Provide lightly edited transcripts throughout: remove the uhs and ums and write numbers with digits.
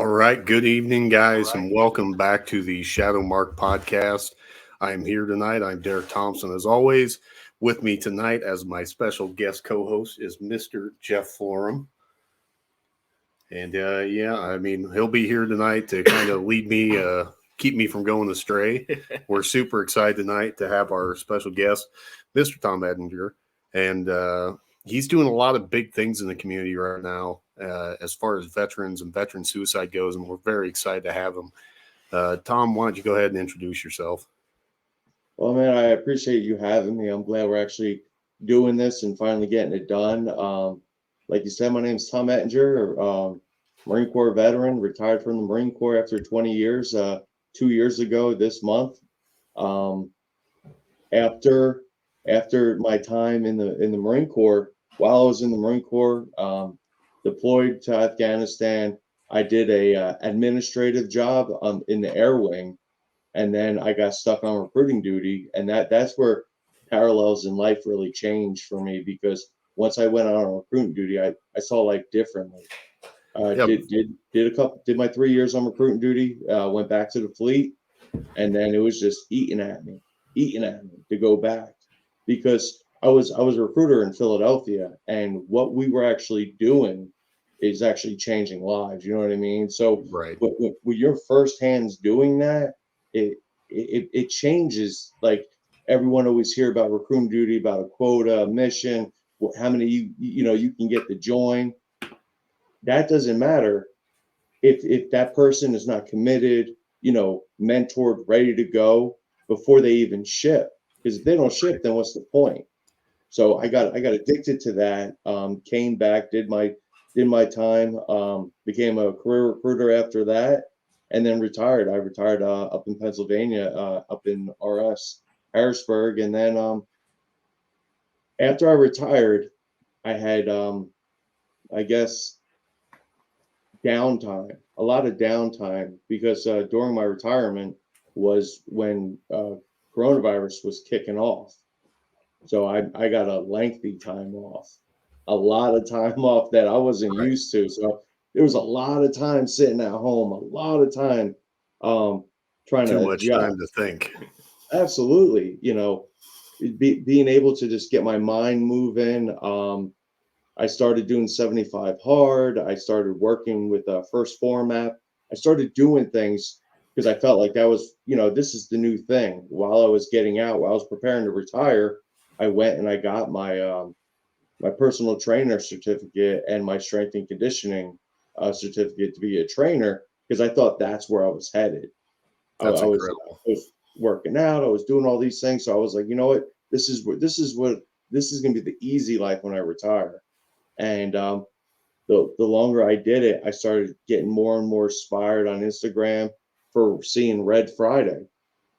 right. Good evening, guys, and welcome back to the Shadow Mark podcast. I'm here tonight. I'm Derek Thompson, as always. With me tonight, as my special guest co host, is Mr. Jeff Florum. And he'll be here tonight to kind of lead me, keep me from going astray. We're super excited tonight to have our special guest, Mr. Tom Ettinger. And he's doing a lot of big things in the community right now as far as veterans and veteran suicide goes, and we're very excited to have him. Tom, why don't you go ahead and introduce yourself? Well, man, I appreciate you having me. I'm glad we're actually doing this and finally getting it done. Like you said, my name's Tom Ettinger, Marine Corps veteran, retired from the Marine Corps after 20 years, 2 years ago this month. Um, after my time in the Marine Corps, while I was in the Marine Corps, deployed to Afghanistan, I did a administrative job in the air wing, and then I got stuck on recruiting duty, and that's where parallels in life really changed for me, because once I went on recruiting duty, I saw life differently. Yep. Did my 3 years on recruiting duty, went back to the fleet, and then it was just eating at me to go back, because I was a recruiter in Philadelphia, and what we were actually doing is actually changing lives. You know what I mean? So Right. with your first hands doing that, it changes. Like, everyone always hear about recruiting duty, about a quota, a mission, how many you can get to join. That doesn't matter if that person is not committed, mentored, ready to go before they even ship. Because if they don't ship, then what's the point? So I got addicted to that. Came back, did my time, became a career recruiter after that, and then retired. I retired up in Pennsylvania, up in RS Harrisburg, and then after I retired, I had I guess downtime, a lot of downtime, because during my retirement was when coronavirus was kicking off. So I got a lengthy time off, a lot of time off that I wasn't Right. used to. So there was a lot of time sitting at home, a lot of time um, trying Too to much time adjust. to think. Absolutely, being able to just get my mind moving. I started doing 75 hard. I started working with a first format. I started doing things because I felt like that was, this is the new thing. While I was getting out, while I was preparing to retire, I went and I got my personal trainer certificate and my strength and conditioning certificate to be a trainer, because I thought that's where I was headed. That's I incredible. was working out. I was doing all these things. So I was like, you know what? This is going to be the easy life when I retire. And the longer I did it, I started getting more and more inspired on Instagram for seeing Red Friday.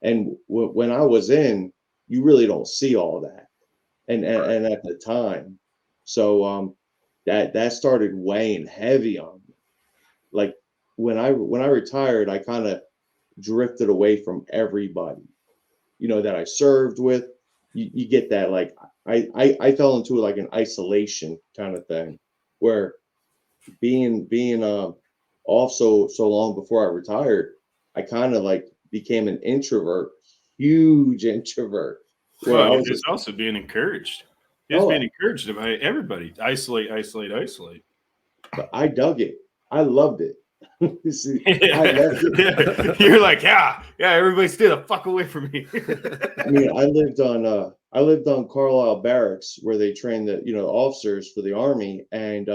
And when I was in, you really don't see all that. And at the time, so that started weighing heavy on me. Like, when I retired, I kind of drifted away from everybody, that I served with. You get that, like, I fell into like an isolation kind of thing, where being off so long before I retired, I kind of like became an introvert, huge introvert, where Well, I he was was just, also being encouraged. He was being oh, encouraged by everybody. Isolate, isolate, isolate. but I dug it. I loved it. See, I loved it. You're like, yeah, everybody stay the fuck away from me. I mean, I lived on Carlisle Barracks, where they train the officers for the Army, and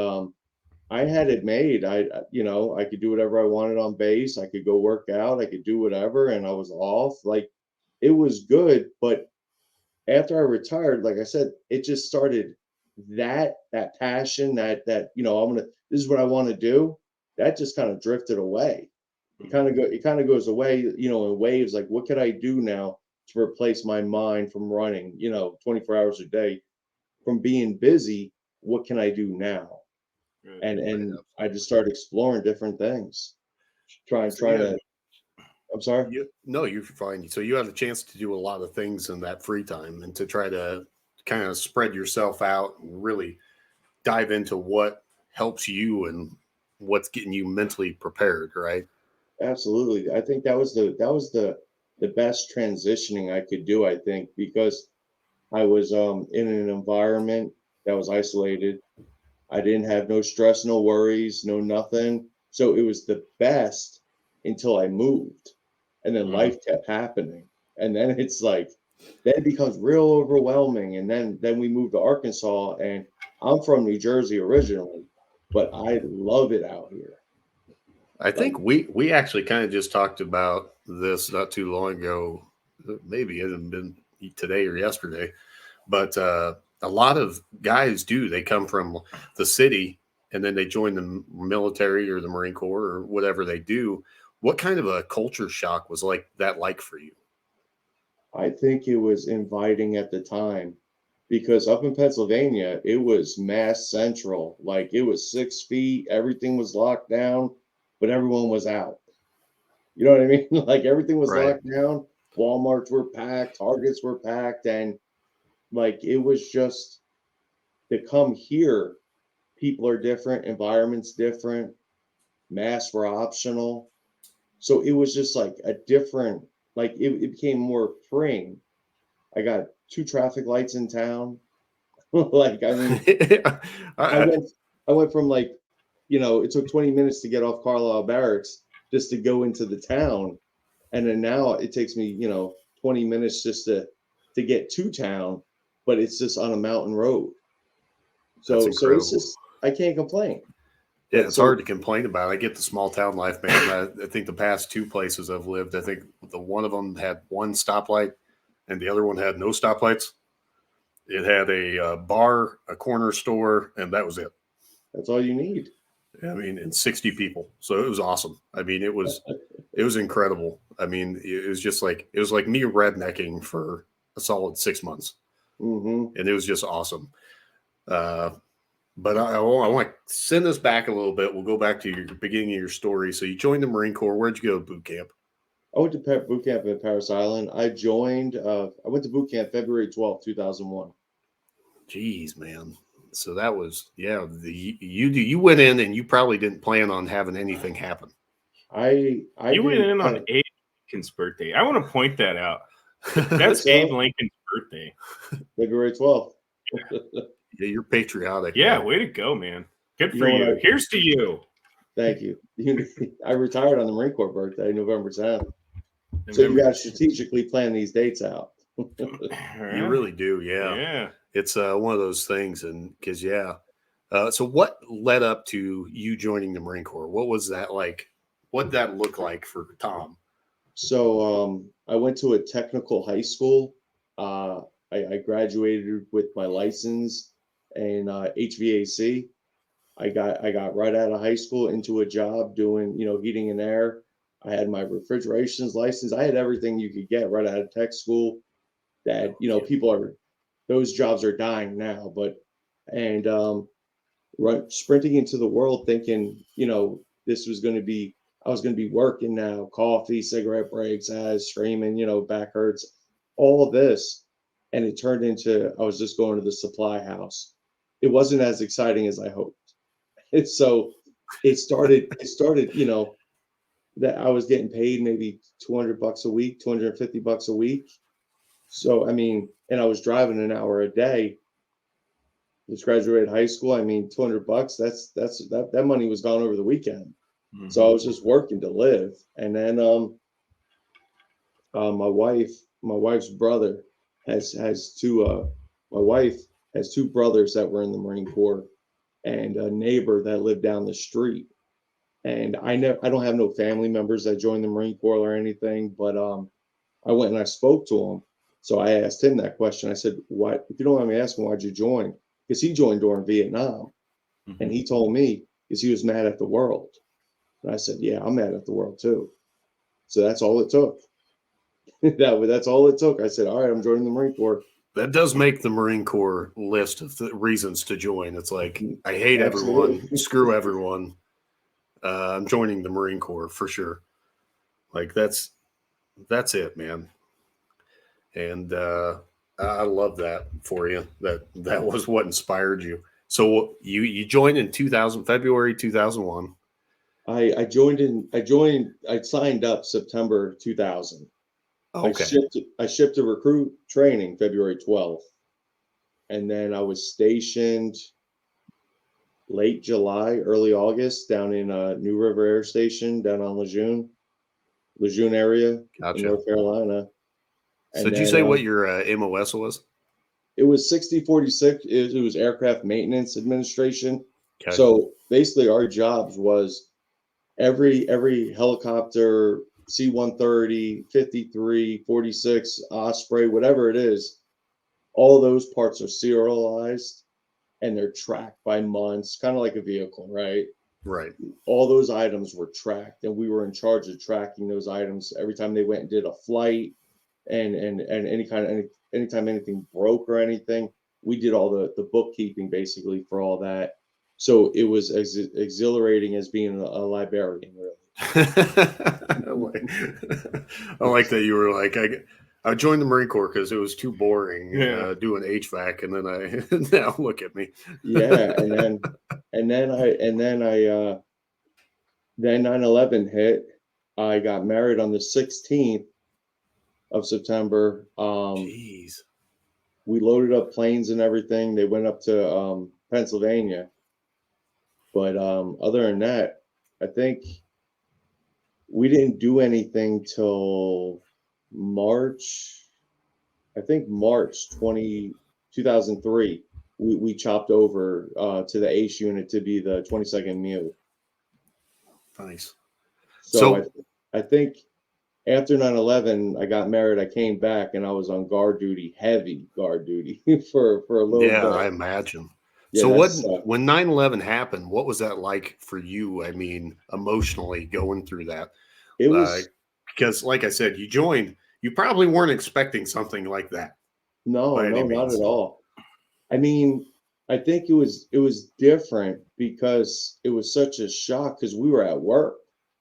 I had it made. I could do whatever I wanted on base. I could go work out. I could do whatever, and I was off. Like, it was good. But after I retired, like I said, it just started, that passion, this is what I want to do. That just kind of drifted away. It kind of goes away, in waves. Like, what could I do now to replace my mind from running, 24 hours a day, from being busy? What can I do now? And I just started exploring different things, trying to. I'm sorry. No, you're fine. So you have a chance to do a lot of things in that free time and to try to kind of spread yourself out and really dive into what helps you and what's getting you mentally prepared, right? Absolutely. I think that was the best transitioning I could do, I think, because I was in an environment that was isolated. I didn't have no stress, no worries, no nothing. So it was the best until I moved. And then life kept happening. And then it's like then it becomes real overwhelming. And then we moved to Arkansas, and I'm from New Jersey originally, but I love it out here. I Like, think we actually kind of just talked about this not too long ago. Maybe it hasn't been today or yesterday, but a lot of guys do. They come from the city and then they join the military or the Marine Corps or whatever they do. What kind of a culture shock was like that like for you? I think it was inviting at the time because up in Pennsylvania, it was mass central. Like it was 6 feet, everything was locked down, but everyone was out. You know what I mean? Like everything was Right. locked down. Walmarts were packed, Targets were packed, and like it was just to come here, people are different, environment's different, masks were optional. So it was just like a different, like it became more freeing. I got two traffic lights in town. Like, I mean, I I, went I went from like, it took 20 minutes to get off Carlisle Barracks just to go into the town. And then now it takes me, 20 minutes just to get to town, but it's just on a mountain road. that's So it's incredible. just I can't complain. Yeah, But it's hard so to complain about. I get the small town life, man. I think the past two places I've lived, I think the one of them had one stoplight, and the other one had no stoplights. It had a bar, a corner store, and that was it. that's all you need. I mean, and 60 people. So it was awesome. I mean, it was incredible. I mean, it was like me rednecking for a solid 6 months, Hmm. and it was just awesome. Uh, but I want to send us back a little bit. We'll go back to your beginning of your story. So you joined the Marine Corps. Where'd you go to boot camp? I went to boot camp in Paris Island. I went to boot camp February 12th, 2001. Jeez, man. So that was you went in and you probably didn't plan on having anything happen. I You went didn't in on plan. Abe Lincoln's birthday. I want to point that out. That's What's Abe up? Lincoln's birthday. February 12th. Yeah, you're patriotic, Yeah, man. way to go, man. Good You for know when you. I Here's to you. Thank you. I retired on the Marine Corps birthday, November 10th. So you November. got to strategically plan these dates out. You really do, yeah. Yeah. It's one of those things, and because so what led up to you joining the Marine Corps? What was that like? What that look like for Tom? So I went to a technical high school. Uh, I graduated with my license in HVAC. I got right out of high school into a job doing heating and air. I had my refrigerations license. I had everything you could get right out of tech school. That people are those jobs are dying now, but and sprinting into the world thinking this was going to be I was going to be working now, coffee, cigarette breaks, as streaming, back hurts, all of this, and it turned into I was just going to the supply house. It wasn't as exciting as I hoped. And so it started that I was getting paid maybe $200 a week, $250 a week. So I mean, and I was driving an hour a day. Just graduated high school. I mean, $200. That money was gone over the weekend. So I Mhm. was just working to live. And then my wife's brother has two. My wife has two brothers that were in the Marine Corps, and a neighbor that lived down the street. And I don't have no family members that joined the Marine Corps or anything, but I went and I spoke to him. So I asked him that question. I said, "Why, if you don't mind me asking, why'd you join?" Because he joined during Vietnam, and Mhm. he told me because he was mad at the world. And I said, "Yeah, I'm mad at the world too." So that's all it took. That's all it took. I said, "All right, I'm joining the Marine Corps." That does make the Marine Corps list of reasons to join. It's like Mm, I hate everyone, absolutely. screw everyone. I'm joining the Marine Corps for sure. Like that's it, man. And I love that for you. That was what inspired you. So you joined in 2000 February 2001. I signed up September 2000. Okay. I shipped to recruit training February 12th. And then I was stationed late July, early August down in New River Air Station down on Lejeune area in Gotcha. North Carolina. So And did you then say what your MOS was? it was 6046. It was Aircraft Maintenance Administration. Okay. So basically our jobs was every helicopter, C-130, 53, 46, Osprey, whatever it is, all those parts are serialized and they're tracked by months, kind of like a vehicle, right? Right. All those items were tracked, and we were in charge of tracking those items every time they went and did a flight, and anytime anything broke or anything, we did all the bookkeeping basically for all that. So it was as exhilarating as being a librarian, really. I like that you were like, I joined the Marine Corps because it was too boring doing HVAC, and then now look at me. Yeah, then 9/11 hit. I got married on the 16th of September. Jeez. We loaded up planes and everything. They went up to Pennsylvania. But other than that, I think we didn't do anything till March. I think March 2003. We chopped over to the ACE unit to be the 22nd MEU. Nice. So I think after 9/11, I got married. I came back and I was on guard duty, heavy guard duty for a little bit. I imagine. Yeah, So when 9/11 happened, what was that like for you? I mean, emotionally going through that? It was because, like I said, you joined. You probably weren't expecting something like that. no, by any not means. at all. I mean, I think it was different because it was such a shock because we were at work.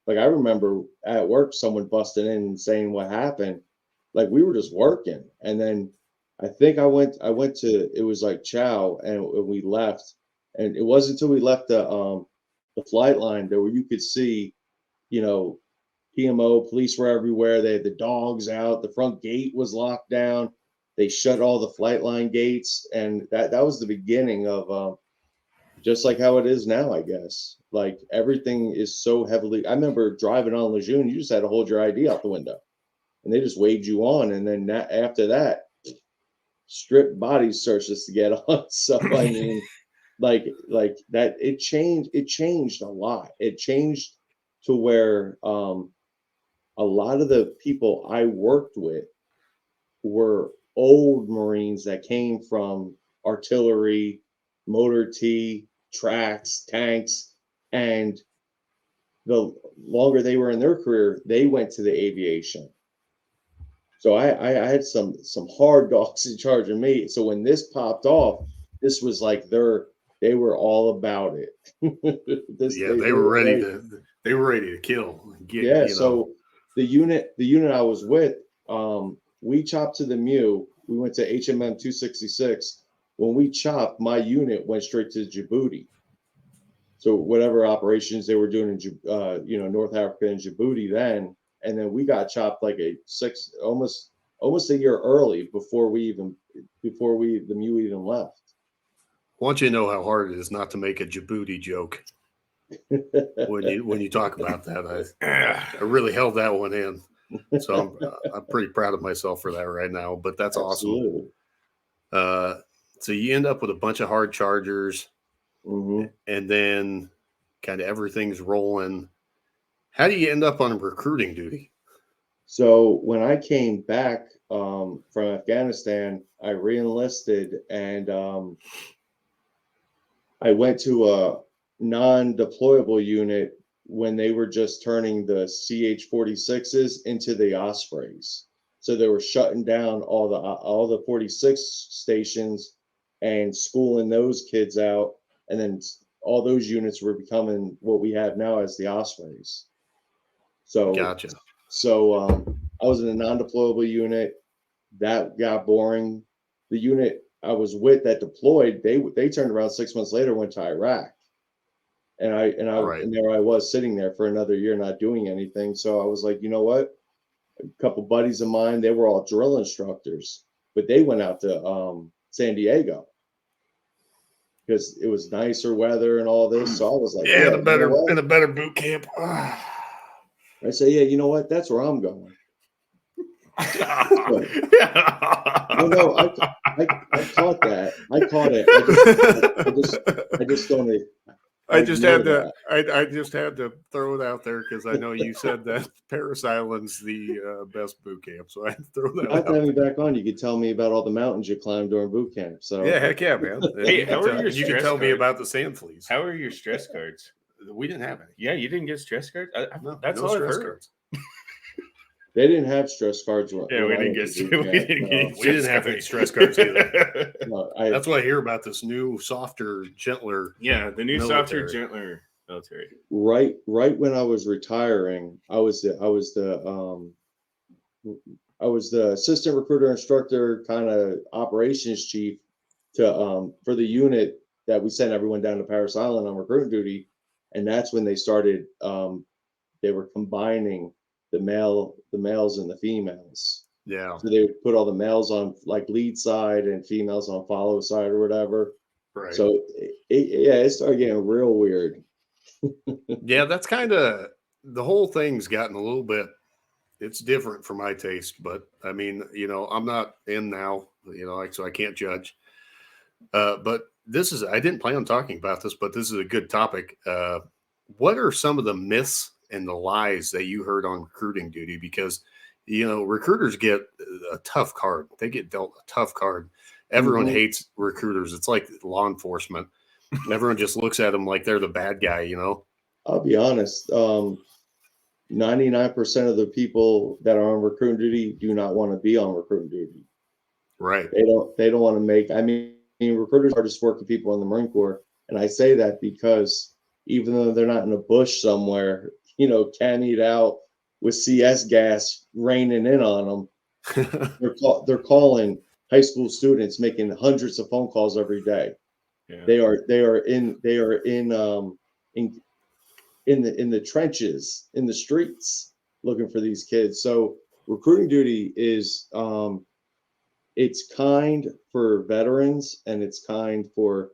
Like I remember at work, someone busting in and saying what happened. Like we were just working, and then I think I went to it was like chow, and we left, and it wasn't until we left the flight line there where you could see, you know, PMO police were everywhere. They had the dogs out. The front gate was locked down. They shut all the flight line gates, and that was the beginning of just like how it is now, I guess. Like everything is so heavily. I remember driving on Lejeune. You just had to hold your ID out the window, and they just waved you on. And then after that, stripped body searches to get on. So I mean, like that. It changed. It changed a lot. It changed to where a lot of the people I worked with were old Marines that came from artillery, motor T, tracks, tanks, and the longer they were in their career, they went to the aviation. So I had some hard dogs in charge of me. So when this popped off, this was like they were all about it. They were ready to kill. Yeah. So the unit I was with, we chopped to the MEU. We went to HMM 266. When we chopped, my unit went straight to Djibouti. So whatever operations they were doing in North Africa and Djibouti then, and then we got chopped like almost a year early before the MEU even left. I want you to know how hard it is not to make a Djibouti joke when you talk about that. I really held that one in, so I'm pretty proud of myself for that right now. But that's Absolutely. Awesome. So you end up with a bunch of hard chargers, and then kind of everything's rolling. How do you end up on recruiting duty? So when I came back from Afghanistan, I re-enlisted and I went to a non-deployable unit when they were just turning the CH-46s into the Ospreys. So they were shutting down all the 46 stations and schooling those kids out, and then all those units were becoming what we have now as the Ospreys. So Gotcha. So I was in a non-deployable unit. That got boring. The unit I was with that deployed, they turned around 6 months later, went to Iraq. Right. and there I was sitting there for another year not doing anything. So I was like, you know what? A couple buddies of mine, they were all drill instructors, but they went out to San Diego because it was nicer weather and all this. So I was like, Yeah, yeah, you know what? in a better boot camp. I say, yeah, you know what? That's where I'm going. So, well, no, I caught that. I caught it. I just don't. I just had ignore to. I just had to throw it out there because I know you said that Paris Island's the best boot camp, so I had to throw that Not to out have me there. back on, you could tell me about all the mountains you climbed during boot camp. So Yeah, heck yeah, man. Hey, you can how are tell, your you can stress tell me cards? about the sand fleas. How are your stress cards? We didn't have any. Yeah, you didn't get stress cards. No, That's no all I've stress heard. cards. they didn't have stress cards when, Yeah, when we I didn't went get to boot we camp. didn't No, get We didn't have any stress cards either. no, That's what I hear about this new, softer, gentler. Yeah, the new Military. softer, gentler military. right when I was retiring, I was the assistant recruiter instructor, kind of operations chief to for the unit that we sent everyone down to Paris Island on recruiting duty, and that's when they started. They were combining the males and the females. Yeah, So they would put all the males on like lead side and females on follow side or whatever. right. So it started getting real weird. Yeah, that's kind of the whole thing's gotten a little bit. It's different for my taste, but I mean, I'm not in now, so I can't judge. But I didn't plan on talking about this, but this is a good topic. What are some of the myths and the lies that you heard on recruiting duty? Because, recruiters get a tough card. They get dealt a tough card. Everyone Mhm. hates recruiters. It's like law enforcement. Everyone just looks at them like they're the bad guy, I'll be honest. 99% of the people that are on recruiting duty do not want to be on recruiting duty. Right. They don't want to make, I mean, recruiters are just working people in the Marine Corps. And I say that because even though they're not in a bush somewhere, canned out with CS gas raining in on them, they're calling high school students, making hundreds of phone calls every day. Yeah. They are in the trenches, in the streets, looking for these kids. So recruiting duty is it's kind for veterans and it's kind for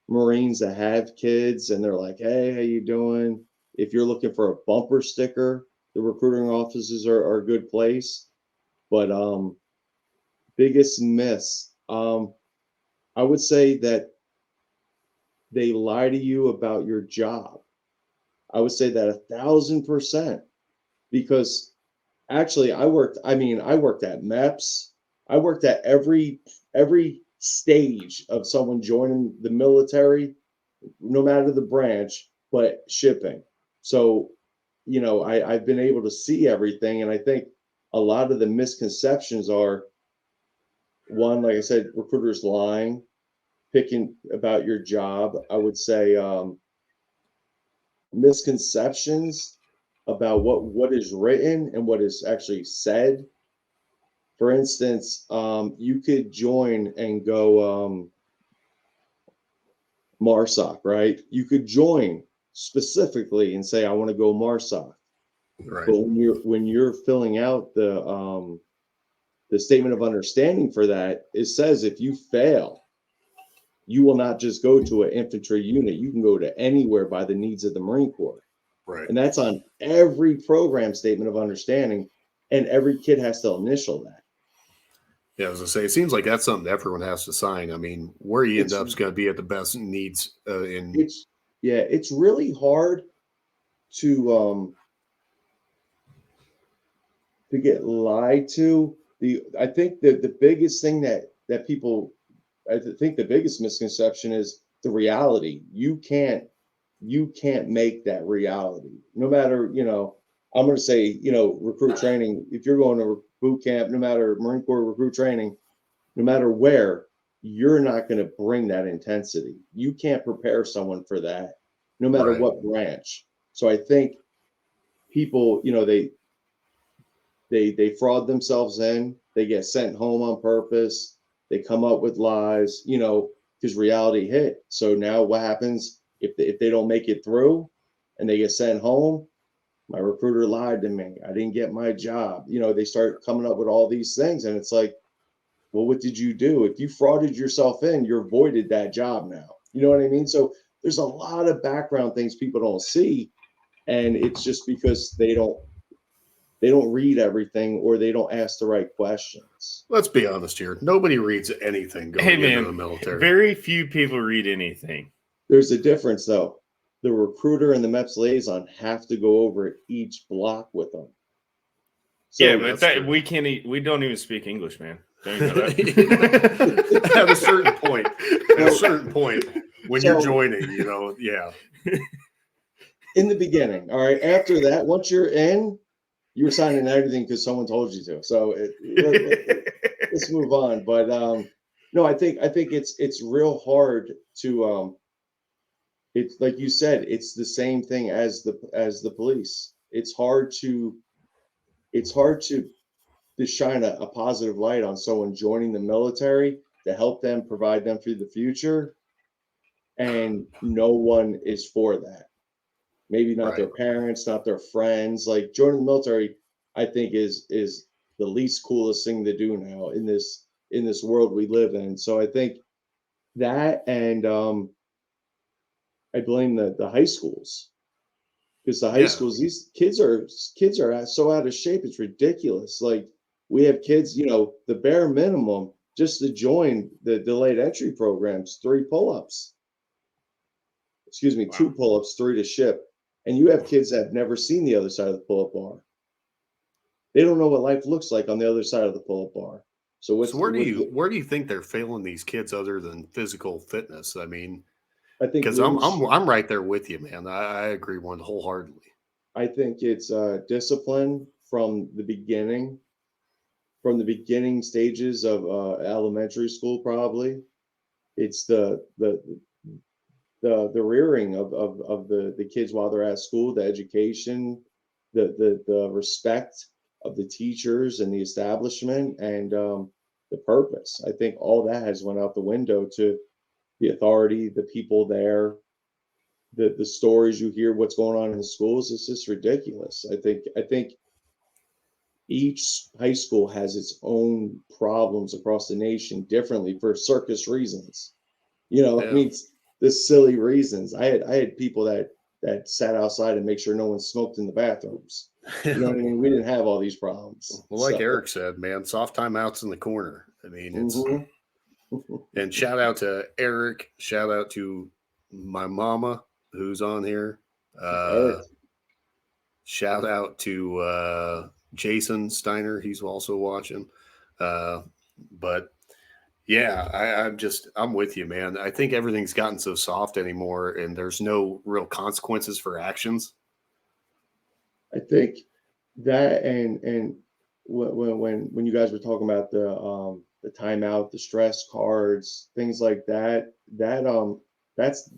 Marines that have kids and they're like, hey, how you doing? If you're looking for a bumper sticker, the recruiting offices are a good place. But biggest myths, I would say that they lie to you about your job. I would say that 1,000%, because actually I worked at MEPS. I worked at every stage of someone joining the military, no matter the branch, but shipping. So, I've been able to see everything. And I think a lot of the misconceptions are, one, like I said, recruiters lying, picking about your job. I would say misconceptions about what is written and what is actually said. For instance, you could join and go MARSOC, right? You could join specifically and say, I want to go MARSOC. Right. But when you're filling out the statement of understanding for that, it says if you fail, you will not just go to an infantry unit. You can go to anywhere by the needs of the Marine Corps. Right. And that's on every program statement of understanding. And every kid has to initial that. Yeah, as I say, it seems like that's something everyone has to sign. I mean, where you end up is going to be at the best needs. It's really hard to get lied to. I think that the biggest thing that people, I think the biggest misconception is the reality. You can't make that reality. No matter, I'm going to say, recruit training. If you're going to boot camp, no matter Marine Corps recruit training, no matter where, you're not going to bring that intensity. You can't prepare someone for that, no matter Right. what branch. So I think people, they fraud themselves in. They get sent home on purpose. They come up with lies, because reality hit. So now what happens? If they don't make it through and they get sent home, my recruiter lied to me. I didn't get my job. You know, they start coming up with all these things, and it's like, well, what did you do? If you frauded yourself in, you're voided that job now. You know what I mean? So there's a lot of background things people don't see, and it's just because they don't read everything or they don't ask the right questions. Let's be honest here. Nobody reads anything going into the military. Very few people read anything. There's a difference, though. The recruiter and the MEPS liaison have to go over each block with them. So yeah, but we don't even speak English, man. At a certain point, when you're joining, you know, yeah. In the beginning, all right. After that, once you're in, you're signing everything because someone told you to. So let's move on. But no, I think it's real hard to it's like you said, it's the same thing as the police. It's hard to shine a positive light on someone joining the military to help them, provide them for the future, and no one is for that. Maybe not their parents, not their friends. Like joining the military, I think is the least coolest thing to do now in this world we live in. So I think that, and I blame the high schools, because the high schools, these kids are so out of shape. It's ridiculous. Like we have kids, you know, the bare minimum just to join the delayed entry programs, 3 pull-ups. Excuse me, 2 pull-ups, 3 to ship. And you have kids that have never seen the other side of the pull-up bar. They don't know what life looks like on the other side of the pull-up bar. So where do you think they're failing these kids other than physical fitness? I mean, I think because I'm right there with you, man. I agree wholeheartedly. I think it's discipline from the beginning stages of elementary school. Probably it's the rearing of the kids while they're at school, the education, the respect of the teachers and the establishment, and the purpose. I think all that has went out the window to the authority, the people there, the stories you hear, what's going on in the schools. It's just ridiculous. I think each high school has its own problems across the nation differently for circus reasons. You know, I mean, the silly reasons. I had people that sat outside and make sure no one smoked in the bathrooms. You know what I mean? We didn't have all these problems. Well, like Eric said, man, soft timeouts in the corner. I mean, it's and shout out to Eric. Shout out to my mama who's on here. Shout out to Jason Steiner. He's also watching. But yeah, I'm with you, man. I think everything's gotten so soft anymore, and there's no real consequences for actions. I think that, and when you guys were talking about the timeout, the stress cards, things like that,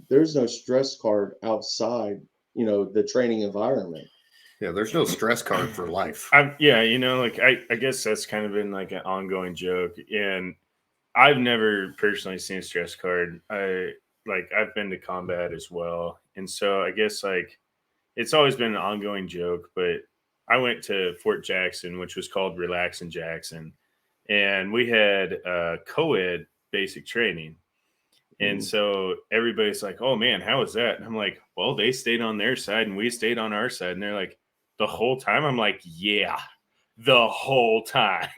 there's no stress card outside, you know, the training environment. Yeah, there's no stress card for life. You know, like I guess that's kind of been like an ongoing joke, and I've never personally seen a stress card. I've been to combat as well, and so I guess like it's always been an ongoing joke. But I went to Fort Jackson, which was called Relax in Jackson, and we had co-ed basic training. And so everybody's like, "Oh man, how was that?" And I'm like, "Well, they stayed on their side and we stayed on our side." And they're like, "The whole time?" I'm like, "Yeah, the whole time."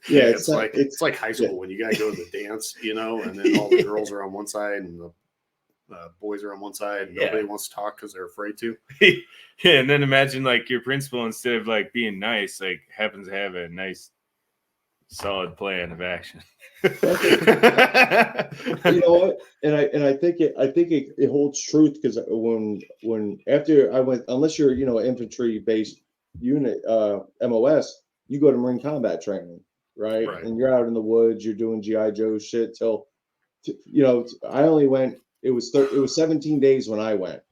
Yeah, it's like high school when you gotta go to the dance, you know, and then all the girls are on one side and the boys are on one side, and nobody wants to talk because they're afraid to. Yeah, and then imagine like your principal, instead of like being nice, like happens to have a nice solid plan of action. You know what? And I think it holds truth, because when after I went, unless you're, you know, an infantry based unit, MOS, you go to Marine combat training, right? And you're out in the woods, you're doing GI Joe shit till, you know, I only went. It was 17 days when I went.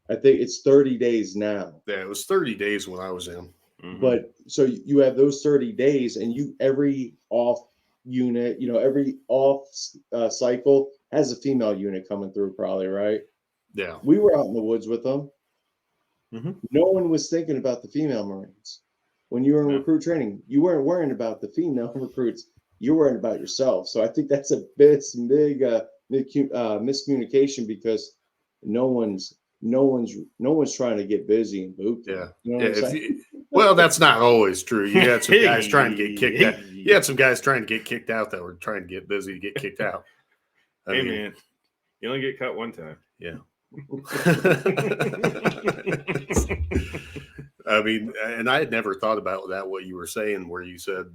I think it's 30 days now. Yeah, it was 30 days when I was in. But so you have those 30 days, and every off unit, you know, every off cycle has a female unit coming through, probably, right? Yeah. We were out in the woods with them. Mm-hmm. No one was thinking about the female Marines. When you were in No. recruit training, you weren't worrying about the female recruits. You were worrying about yourself. So I think that's a big miscommunication, because no one's trying to get busy and boot them. Yeah. You know Yeah, what I'm saying? well, that's not always true. You had some guys trying to get kicked out. Hey. You had some guys trying to get kicked out that were trying to get busy to get kicked out. I Hey, mean, man, you only get cut one time. yeah. I mean, and I had never thought about that, what you were saying, where you said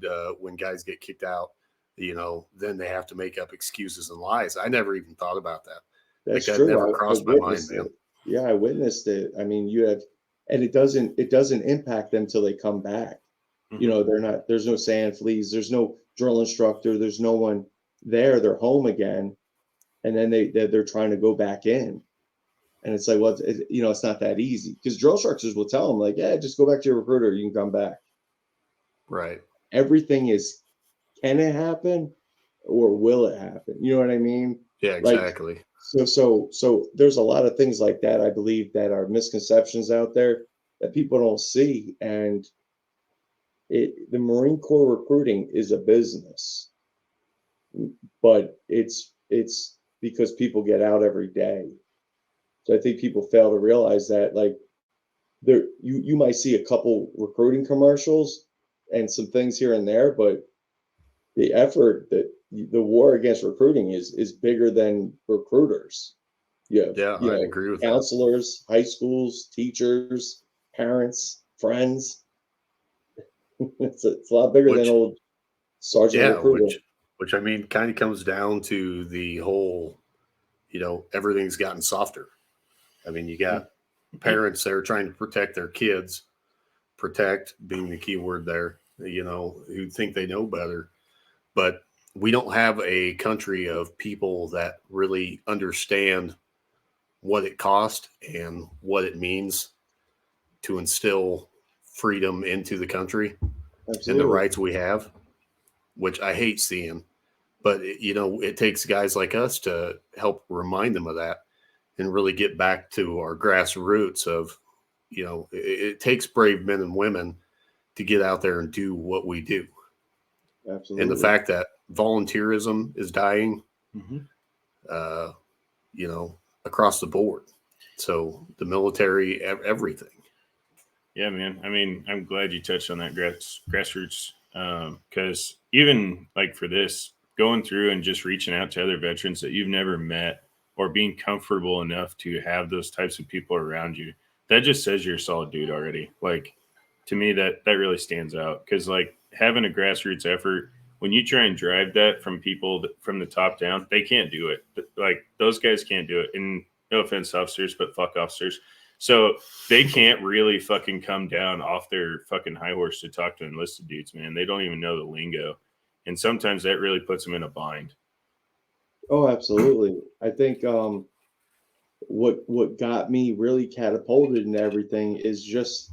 when guys get kicked out, then they have to make up excuses and lies. I never even thought about that. That's that true. never I crossed my mind, witnessed man. it. Yeah, I witnessed it. I mean, and it doesn't impact them till they come back. Mhm. There's no sand fleas, there's no drill instructor, there's no one there. They're home again, and then they're trying to go back in, and it's like, well, it's not that easy, because drill instructors will tell them, like, yeah, just go back to your recruiter, you can come back. Right. Everything is, can it happen or will it happen? You know what I mean? Yeah, Like, exactly. so there's a lot of things like that, I believe, that are misconceptions out there that people don't see. And the Marine Corps recruiting is a business, but it's because people get out every day. So I think people fail to realize that, like, you might see a couple recruiting commercials and some things here and there, but the effort, that the war against recruiting is bigger than recruiters. You have, Yeah, I'd agree with that. counselors, high schools, teachers, parents, friends. It's a lot bigger than Which, old sergeant yeah, recruiter. which I mean, kind of comes down to the whole, everything's gotten softer. I mean, you got parents that are trying to protect their kids, protect being the key word there, who think they know better. But we don't have a country of people that really understand what it cost and what it means to instill freedom into the country and the Absolutely. rights we have, which I hate seeing. But, it takes guys like us to help remind them of that and really get back to our grassroots of, it takes brave men and women to get out there and do what we do. And the Absolutely. fact that volunteerism is dying, Mm-hmm. uh, across the board. So the military, everything. Yeah, man. I mean, I'm glad you touched on that grassroots, because even like for this, going through and just reaching out to other veterans that you've never met, or being comfortable enough to have those types of people around you, that just says you're a solid dude already. Like, to me, that really stands out, because like having a grassroots effort, when you try and drive that from people from the top down, they can't do it. Like, those guys can't do it. And no offense to officers, but fuck officers. So they can't really fucking come down off their fucking high horse to talk to enlisted dudes, man. They don't even know the lingo. And sometimes that really puts them in a bind. Oh, absolutely. I think what got me really catapulted in everything is just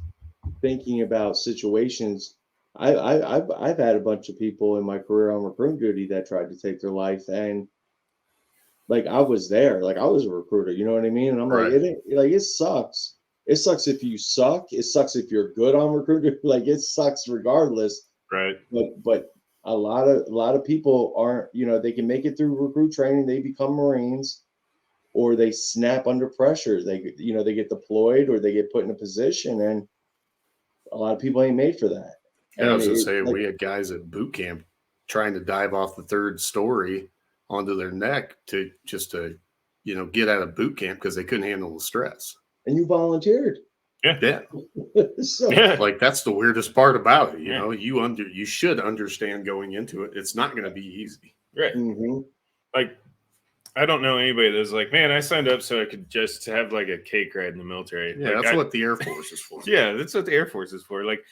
thinking about situations. I've had a bunch of people in my career on recruit duty that tried to take their life, and like, I was there, like, I was a recruiter, you know what I mean? And I'm like, Right. it sucks. It sucks if you suck. It sucks if you're good on recruiter. Like, it sucks regardless. Right. But a lot of people aren't, they can make it through recruit training, they become Marines, or they snap under pressure. They get deployed, or they get put in a position, and a lot of people ain't made for that. Yeah, I And was going to it, say, like, we had guys at boot camp trying to dive off the third story onto their neck to get out of boot camp because they couldn't handle the stress. and you volunteered. Yeah. Yeah. So Yeah. Like, that's the weirdest part about it. Yeah. You should understand going into it. It's not going to be easy. Right. mhm. Like, I don't know anybody that's like, man, I signed up so I could just have like a cake ride in the military. Yeah, like, that's what the Air Force is for. Yeah, that's what the Air Force is for. Like,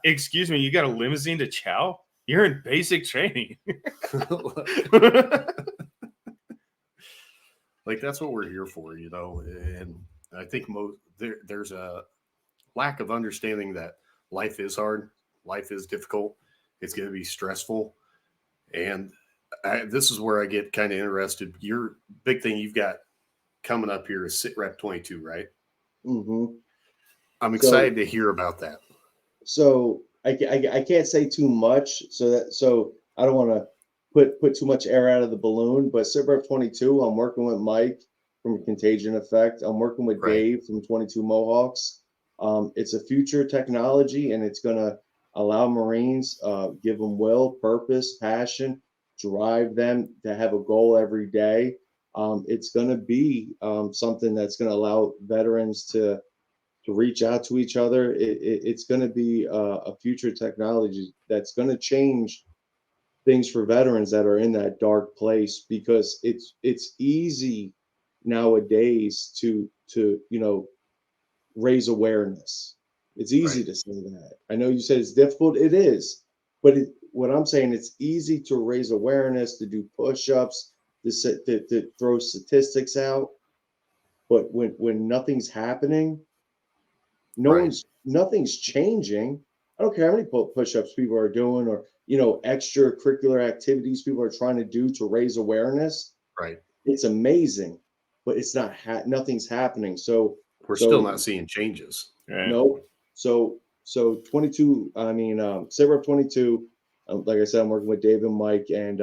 excuse me, you got a limousine to chow? You're in basic training. Like, that's what we're here for, And I think there's a lack of understanding that life is hard, life is difficult, it's going to be stressful, and this is where I get kind of interested. Your big thing, you've got coming up here is Sitrep 22, right? Mm-hmm. I'm excited to hear about that. So I can't say too much. So I don't want to put too much air out of the balloon. But Sitrep 22, I'm working with Mike from Contagion Effect. I'm working with Right. Dave from 22 Mohawks. It's a future technology, and it's gonna allow Marines, give them will, purpose, passion, drive them to have a goal every day. It's gonna be something that's gonna allow veterans to reach out to each other. It's going to be a future technology that's going to change things for veterans that are in that dark place, because it's easy nowadays to raise awareness. It's easy Right. to say that. I know you said it's difficult. It is, but what I'm saying, it's easy to raise awareness, to do push-ups, to throw statistics out. But when nothing's happening, Right. nothing's changing. I don't care how many push-ups people are doing, or extracurricular activities people are trying to do to raise awareness. Right. It's amazing, but it's not nothing's happening. We're still not seeing changes. Right. No. So 22. I mean, Sitrep 22. Like I said, I'm working with Dave and Mike, and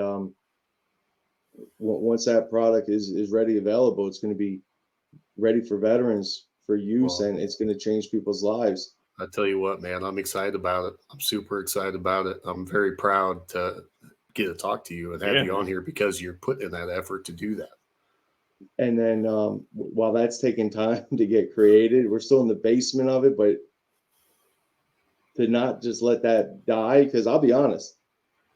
once that product is ready, available, it's going to be ready for veterans for use, Well, and it's going to change people's lives. I tell you what, man, I'm excited about it. I'm super excited about it. I'm very proud to get to talk to you and have you on here, because you're putting in that effort to do that. And then while that's taking time to get created, we're still in the basement of it, but to not just let that die, because I'll be honest,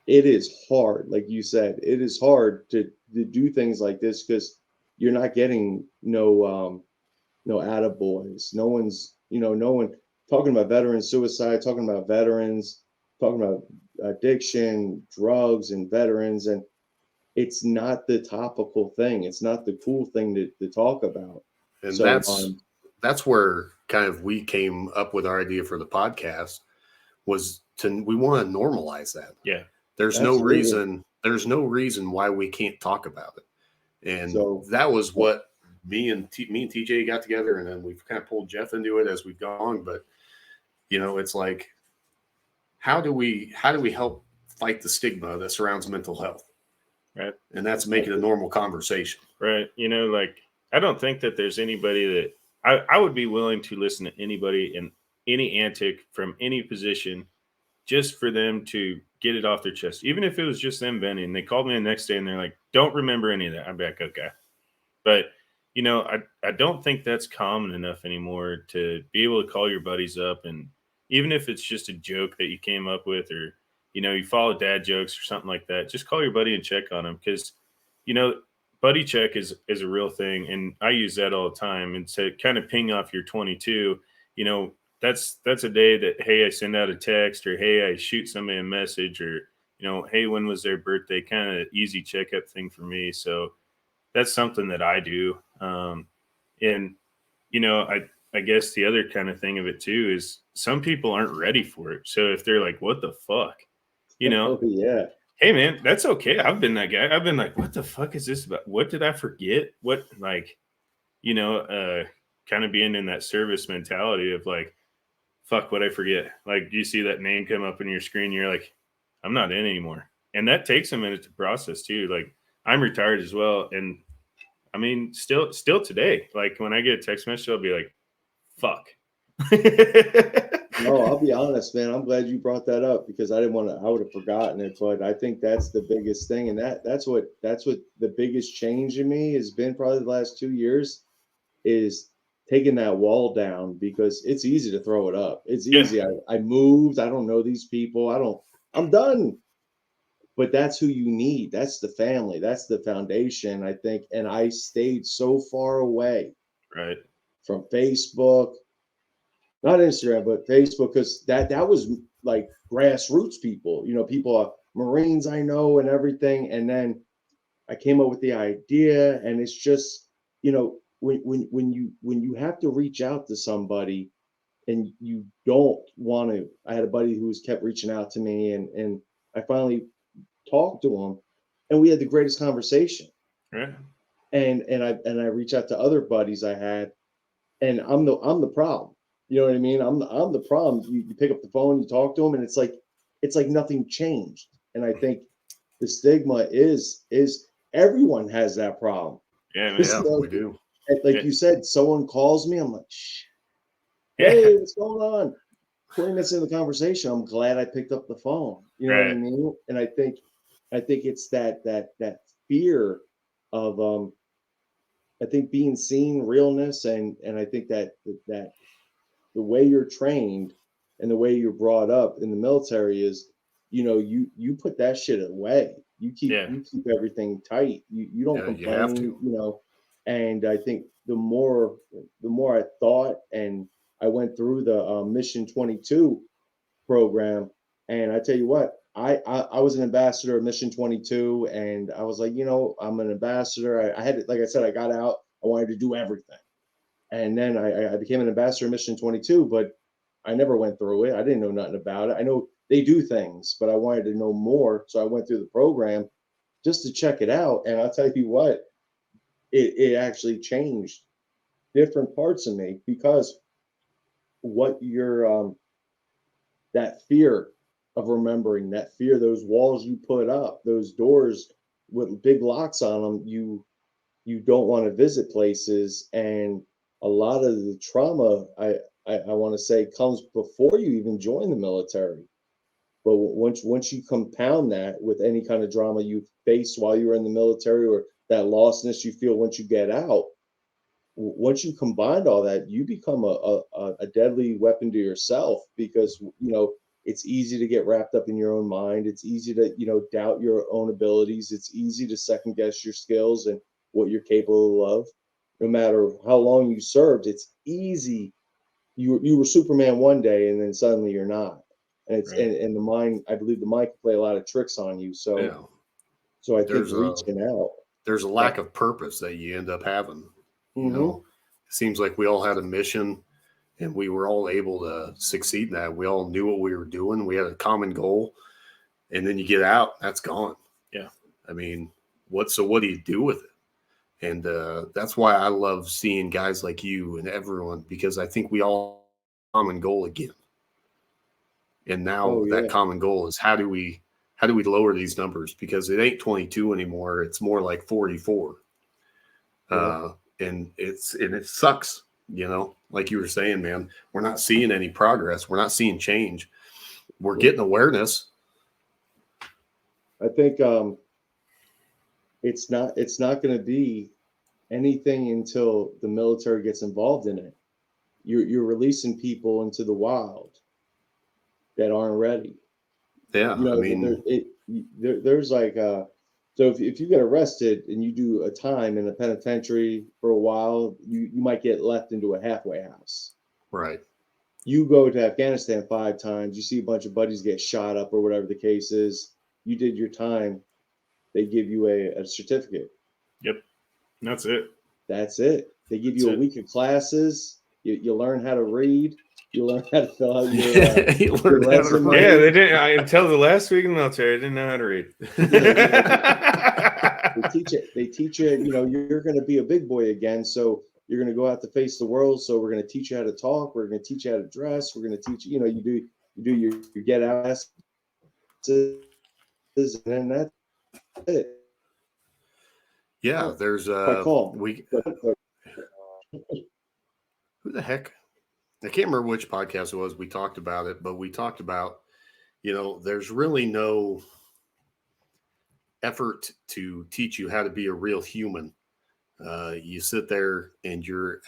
it is hard. Like you said, it is hard to do things like this, because you're not getting no attaboys. No one talking about veteran suicide, talking about veterans, talking about addiction, drugs, and veterans. And it's not the topical thing. It's not the cool thing to talk about. And So, that's where kind of we came up with our idea for the podcast, was we want to normalize that. Yeah. There's no reason why we can't talk about it. And so that was what me and TJ got together, and then we've kind of pulled Jeff into it as we've gone. But it's like, how do we help fight the stigma that surrounds mental health? Right. And that's make it a normal conversation. Right. Like, I don't think that there's anybody that I would be willing to listen to anybody in any antic from any position, just for them to get it off their chest. Even if it was just them venting. They called me the next day and they're like, don't remember any of that. I'm back, okay. But, I don't think that's common enough anymore to be able to call your buddies up. And even if it's just a joke that you came up with, or, you follow dad jokes or something like that, just call your buddy and check on him. Because, buddy check is a real thing. And I use that all the time. And to kind of ping off your 22, that's a day that, hey, I send out a text, or, hey, I shoot somebody a message, or, hey, when was their birthday? Kind of easy checkup thing for me. So that's something that I do. And, I guess the other kind of thing of it too is some people aren't ready for it. So if they're like, what the fuck, oh, yeah. Hey man, that's okay. I've been that guy. I've been like, what the fuck is this about? What did I forget? What, like, kind of being in that service mentality of like, fuck, what I forget. Like, you see that name come up on your screen, you're like, I'm not in anymore. And that takes a minute to process too. Like, I'm retired as well. And I mean, still today, like when I get a text message, I'll be like, fuck. No, I'll be honest, man. I'm glad you brought that up, because I would have forgotten it. But I think that's the biggest thing. And that's what the biggest change in me has been, probably the last 2 years, is taking that wall down, because it's easy to throw it up. It's easy. Yeah. I moved. I don't know these people. I'm done. But that's who you need. That's the family. That's the foundation, I think. And I stayed so far away Right. from Facebook, not Instagram, but Facebook, because that was like grassroots people, people, Marines I know and everything. And then I came up with the idea, and it's just, when you have to reach out to somebody, and you don't want to. I had a buddy who was kept reaching out to me, and I finally talked to him, and we had the greatest conversation. Right. And I reach out to other buddies I had, and I'm the problem. You know what I mean? I'm the problem. You pick up the phone, you talk to them, and it's like nothing changed. And I think the stigma is everyone has that problem. Yeah, man. Yeah, So, we do. like you said, someone calls me, I'm like, shh, Yeah. hey, what's going on? 20 minutes in the conversation, I'm glad I picked up the phone. You know what I Right. mean? And I think it's that fear of I think being seen, realness, and I think that the way you're trained and the way you're brought up in the military is, you put that shit away. Yeah. You keep everything tight. You don't Yeah, you have complain, to. And I think the more I thought, and I went through the Mission 22 program, and I tell you what, I was an ambassador of Mission 22, and I was like, I'm an ambassador. I had, like I said, I got out. I wanted to do everything. And then I became an ambassador of Mission 22, but I never went through it. I didn't know nothing about it. I know they do things, but I wanted to know more. So I went through the program just to check it out. And I'll tell you what, it actually changed different parts of me, because what that fear of remembering, that fear, those walls you put up, those doors with big locks on them, you don't want to visit places. And a lot of the trauma, I want to say, comes before you even join the military. But once you compound that with any kind of drama you face while you're in the military, or that lostness you feel once you get out, once you combine all that, you become a deadly weapon to yourself, because it's easy to get wrapped up in your own mind. It's easy to doubt your own abilities. It's easy to second guess your skills and what you're capable of. No matter how long you served, it's easy. You were Superman one day, and then suddenly you're not. And it's Right. and the mind, I believe the mind can play a lot of tricks on you. So Yeah. I think There's a reaching out. there's a lack of purpose that you end up having. Mm-hmm. It seems like we all had a mission and we were all able to succeed in that. We all knew what we were doing. We had a common goal. And then you get out, that's gone. Yeah. I mean, what do you do with it? And that's why I love seeing guys like you and everyone, because I think we all have a common goal again. And now Oh that yeah. common goal is how do we lower these numbers? Because it ain't 22 anymore. It's more like 44. Yeah. And it sucks, like you were saying, man, we're not seeing any progress. We're not seeing change. We're getting awareness. I think it's not going to be anything until the military gets involved in it. You're releasing people into the wild that aren't ready. Yeah. I mean, There's like so if you get arrested and you do a time in a penitentiary for a while, you might get left into a halfway house. right. You go to Afghanistan 5 times, you see a bunch of buddies get shot up or whatever the case is. You did your time. They give you a certificate. Yep. That's it. That's it. They give That's you a it. week of classes. You learn how to read. You learn how to fill out You your learn how to resume. read. Yeah, they didn't. Until the last week in the military, I didn't know how to read. They teach you. You're going to be a big boy again. So you're going to go out to face the world. So we're going to teach you how to talk. We're going to teach you how to dress. We're going to teach you. You do your get out classes, and then that's it. Yeah, there's Quite calm. we who the heck? I can't remember which podcast it was. We talked about it, but we talked about, there's really no effort to teach you how to be a real human. You sit there and you're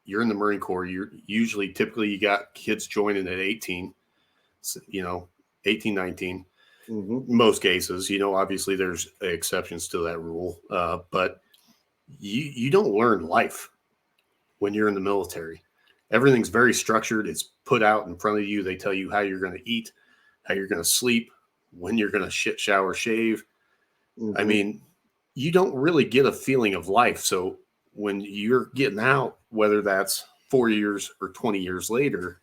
in the Marine Corps. Typically you got kids joining at 18, 18, 19. Mm-hmm. Most cases, obviously there's exceptions to that rule. But you don't learn life when you're in the military. Everything's very structured. It's put out in front of you. They tell you how you're going to eat, how you're going to sleep, when you're going to shit, shower, shave. Mm-hmm. I mean, you don't really get a feeling of life. So when you're getting out, whether that's 4 years or 20 years later,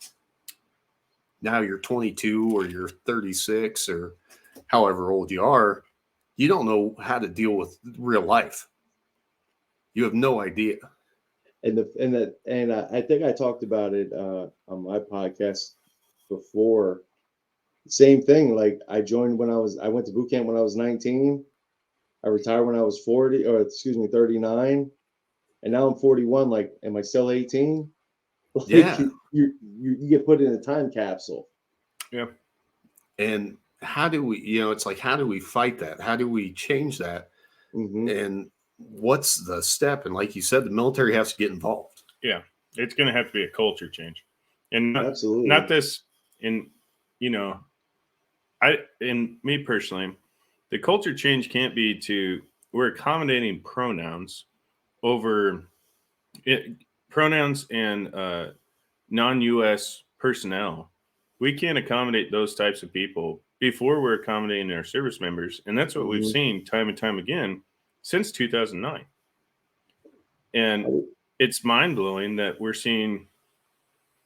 now you're 22 or you're 36 or however old you are, you don't know how to deal with real life. You have no idea. And I think I talked about it on my podcast before. Same thing. Like I went to boot camp when I was 19. I retired when I was 39, and now I'm 41. Like, am I still 18? Like, Yeah. you get put in a time capsule. Yeah. And how do we, it's like, how do we fight that? How do we change that? Mm-hmm. And what's the step? And like you said, the military has to get involved. Yeah. It's going to have to be a culture change. And Absolutely. not this in, me personally, the culture change can't be we're accommodating pronouns over pronouns and non-U.S. personnel. We can't accommodate those types of people before we're accommodating our service members. And that's what we've seen time and time again since 2009. And it's mind-blowing that we're seeing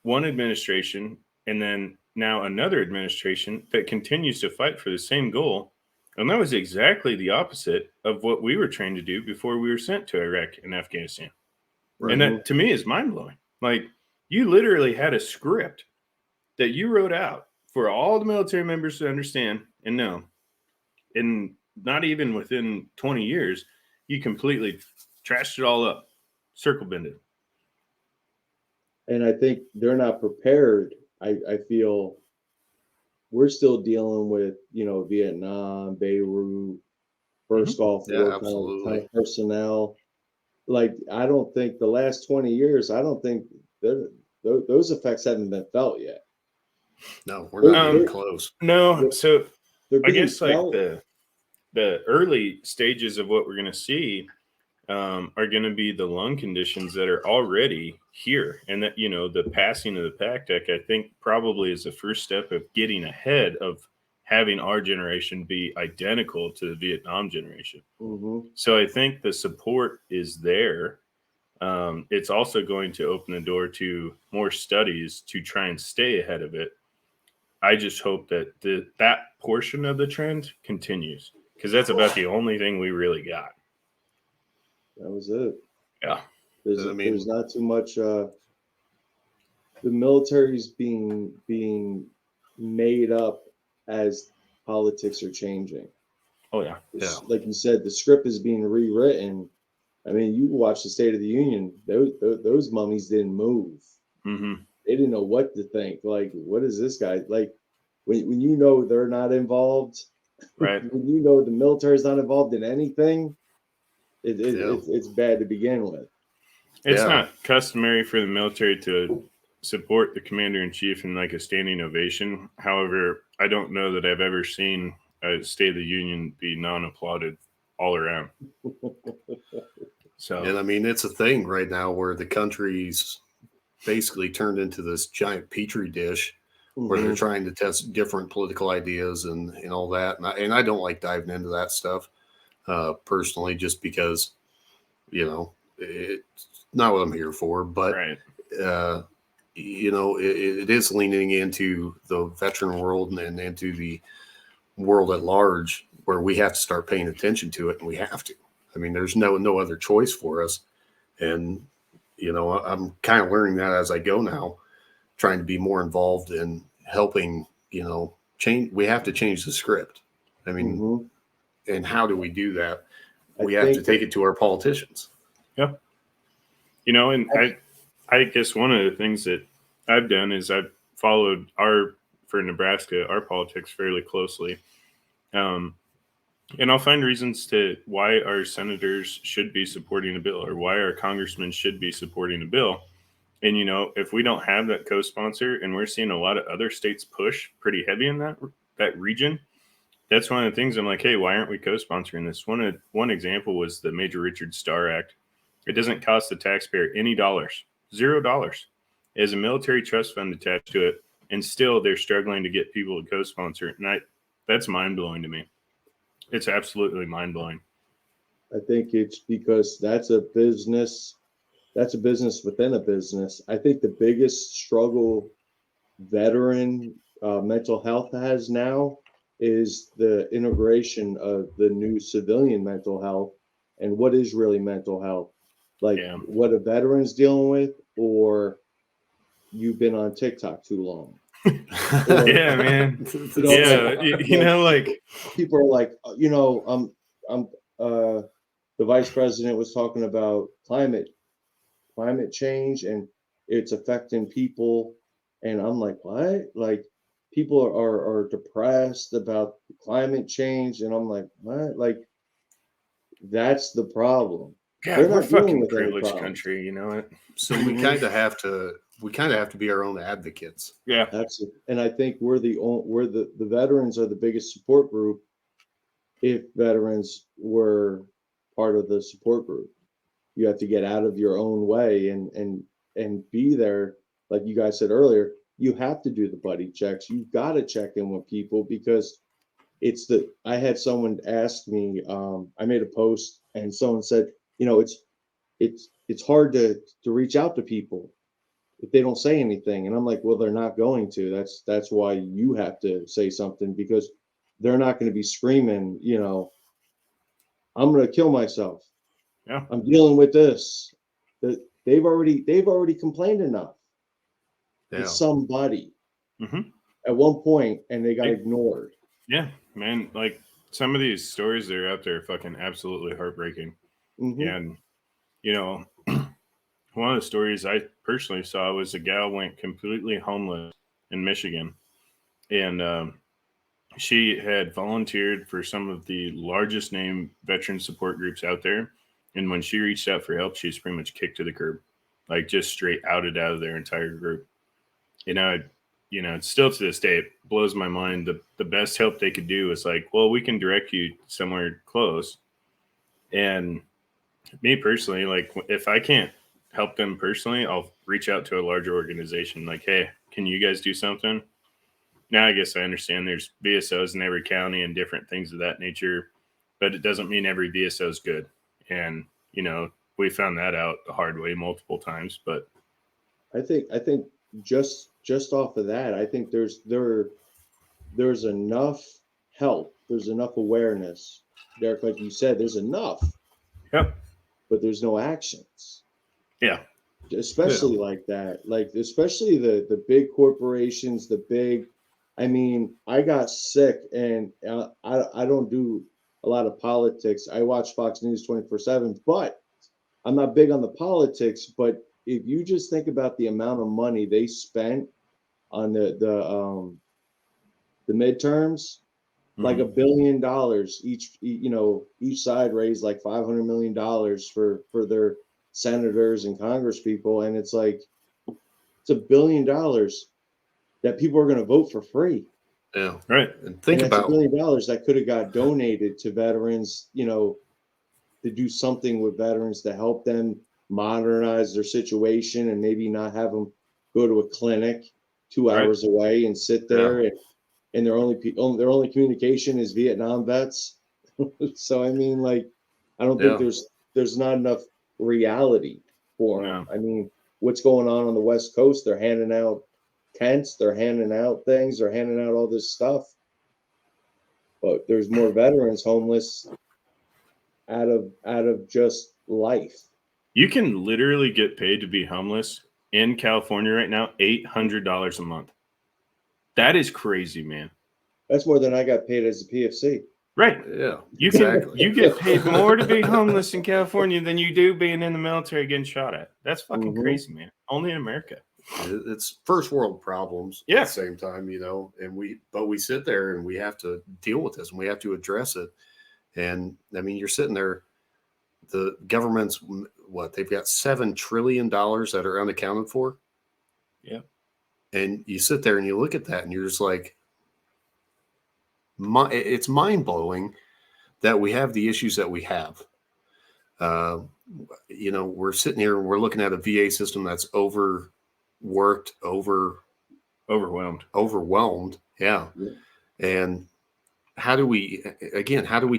one administration and then now another administration that continues to fight for the same goal. And that was exactly the opposite of what we were trained to do before we were sent to Iraq and Afghanistan. Right. And that to me is mind-blowing. Like, you literally had a script that you wrote out for all the military members to understand and know. And not even within 20 years, you completely trashed it all up, circle bended. And I think they're not prepared. I feel we're still dealing with, Vietnam, Beirut, first Gulf War kind of personnel. Like, I don't think the last 20 years, I don't think those effects haven't been felt yet. No, we're not even close. No, so I guess felt. like the early stages of what we're going to see are going to be the lung conditions that are already here. And that, the passing of the PACT Act, I think probably is the first step of getting ahead of having our generation be identical to the Vietnam generation. Mm-hmm. So I think the support is there. It's also going to open the door to more studies to try and stay ahead of it. I just hope that that portion of the trend continues, because that's about the only thing we really got. That was it. Yeah. There's not too much. The military's being made up as politics are changing. Oh yeah. Yeah. Like you said, the script is being rewritten. I mean, you watch the State of the Union; those mummies didn't move. Mm-hmm. They didn't know what to think. Like, what is this guy like? When you know they're not involved, right? When you know the military's not involved in anything, it's bad to begin with. It's not customary for the military to support the commander in chief in like a standing ovation. However, I don't know that I've ever seen a State of the Union be non-applauded all around. So, and I mean, it's a thing right now where the country's basically turned into this giant petri dish where they're trying to test different political ideas and all that. And I don't like diving into that stuff personally, just because, it's not what I'm here for. But, right. It is leaning into the veteran world and into the world at large, where we have to start paying attention to it, and we have to. I mean, there's no other choice for us. And, I'm kind of learning that as I go now, trying to be more involved in helping, change. We have to change the script. I mean, and how do we do that? We have to take it to our politicians. Yeah. And I guess one of the things that I've done is I've followed for Nebraska, our politics fairly closely. And I'll find reasons to why our senators should be supporting a bill, or why our congressmen should be supporting a bill. And, if we don't have that co-sponsor, and we're seeing a lot of other states push pretty heavy in that region, that's one of the things I'm like, hey, why aren't we co-sponsoring this? One example was the Major Richard Starr Act. It doesn't cost the taxpayer any dollars, $0. There's a military trust fund attached to it, and still they're struggling to get people to co-sponsor it. And that's mind-blowing to me. It's absolutely mind-blowing. I think it's because that's a business within a business. I think the biggest struggle veteran mental health has now is the integration of the new civilian mental health and what is really mental health. like what a veteran's dealing with, or you've been on TikTok too long. Yeah, man. Like people are like, the vice president was talking about climate change and it's affecting people, and I'm like, what? Like, people are depressed about climate change, and I'm like, what? Like, that's the problem. God, They're we're not dealing fucking with any privileged problems. country, you know it. So we kind of have to be our own advocates. Yeah, and I think we're the veterans are the biggest support group. If veterans were part of the support group, you have to get out of your own way and be there. Like you guys said earlier, you have to do the buddy checks. You've got to check in with people, because I had someone ask me, I made a post and someone said, it's hard to reach out to people if they don't say anything. And I'm like, well, they're not going to. That's why you have to say something, because they're not going to be screaming, I'm going to kill myself. Yeah. I'm dealing with this. That they've already complained enough. Yeah. It's somebody Mm-hmm. at one point, and they got ignored. Yeah, man. Like, some of these stories that are out there are fucking absolutely heartbreaking. Mm-hmm. And one of the stories I personally saw was a gal went completely homeless in Michigan, and she had volunteered for some of the largest name veteran support groups out there. And when she reached out for help, she was pretty much kicked to the curb, like just straight outed out of their entire group. It's still to this day, it blows my mind. The best help they could do is like, well, we can direct you somewhere close. And me personally, like, if I can't help them personally, I'll reach out to a larger organization. Like, hey, can you guys do something? Now, I guess I understand there's VSOs in every county and different things of that nature, but it doesn't mean every VSO is good. And, we found that out the hard way multiple times. But I think just off of that, I think there's enough help, there's enough awareness, Derek, like you said, there's enough. Yep. But there's no actions. Yeah. Especially like that, like especially the big corporations, I got sick, and I don't do a lot of politics. I watch Fox News 24/7, but I'm not big on the politics. But if you just think about the amount of money they spent on the midterms, like $1 billion each, each side raised like $500 million for their senators and Congress people, and it's like, it's $1 billion that people are going to vote for free. Yeah, right. And think about $1 billion that could have got donated to veterans, to do something with veterans to help them modernize their situation, and maybe not have them go to a clinic 2 hours away and sit there, and their only communication is Vietnam vets. So I mean, like, I don't think there's not enough reality for them. I mean, what's going on the West Coast? They're handing out tents, they're handing out things, they're handing out all this stuff, but there's more veterans homeless out of just life. You can literally get paid to be homeless in California right now, $800 a month. That is crazy, man. That's more than I got paid as a PFC. Right. Yeah. You get paid more to be homeless in California than you do being in the military getting shot at. That's fucking crazy, man. Only in America. It's first world problems at the same time, and we sit there and we have to deal with this, and we have to address it. And I mean, you're sitting there, the government's they've got $7 trillion that are unaccounted for. Yeah. And you sit there and you look at that and you're just like, it's mind blowing that we have the issues that we have. We're sitting here and we're looking at a VA system that's overworked, overwhelmed. Yeah. And how do we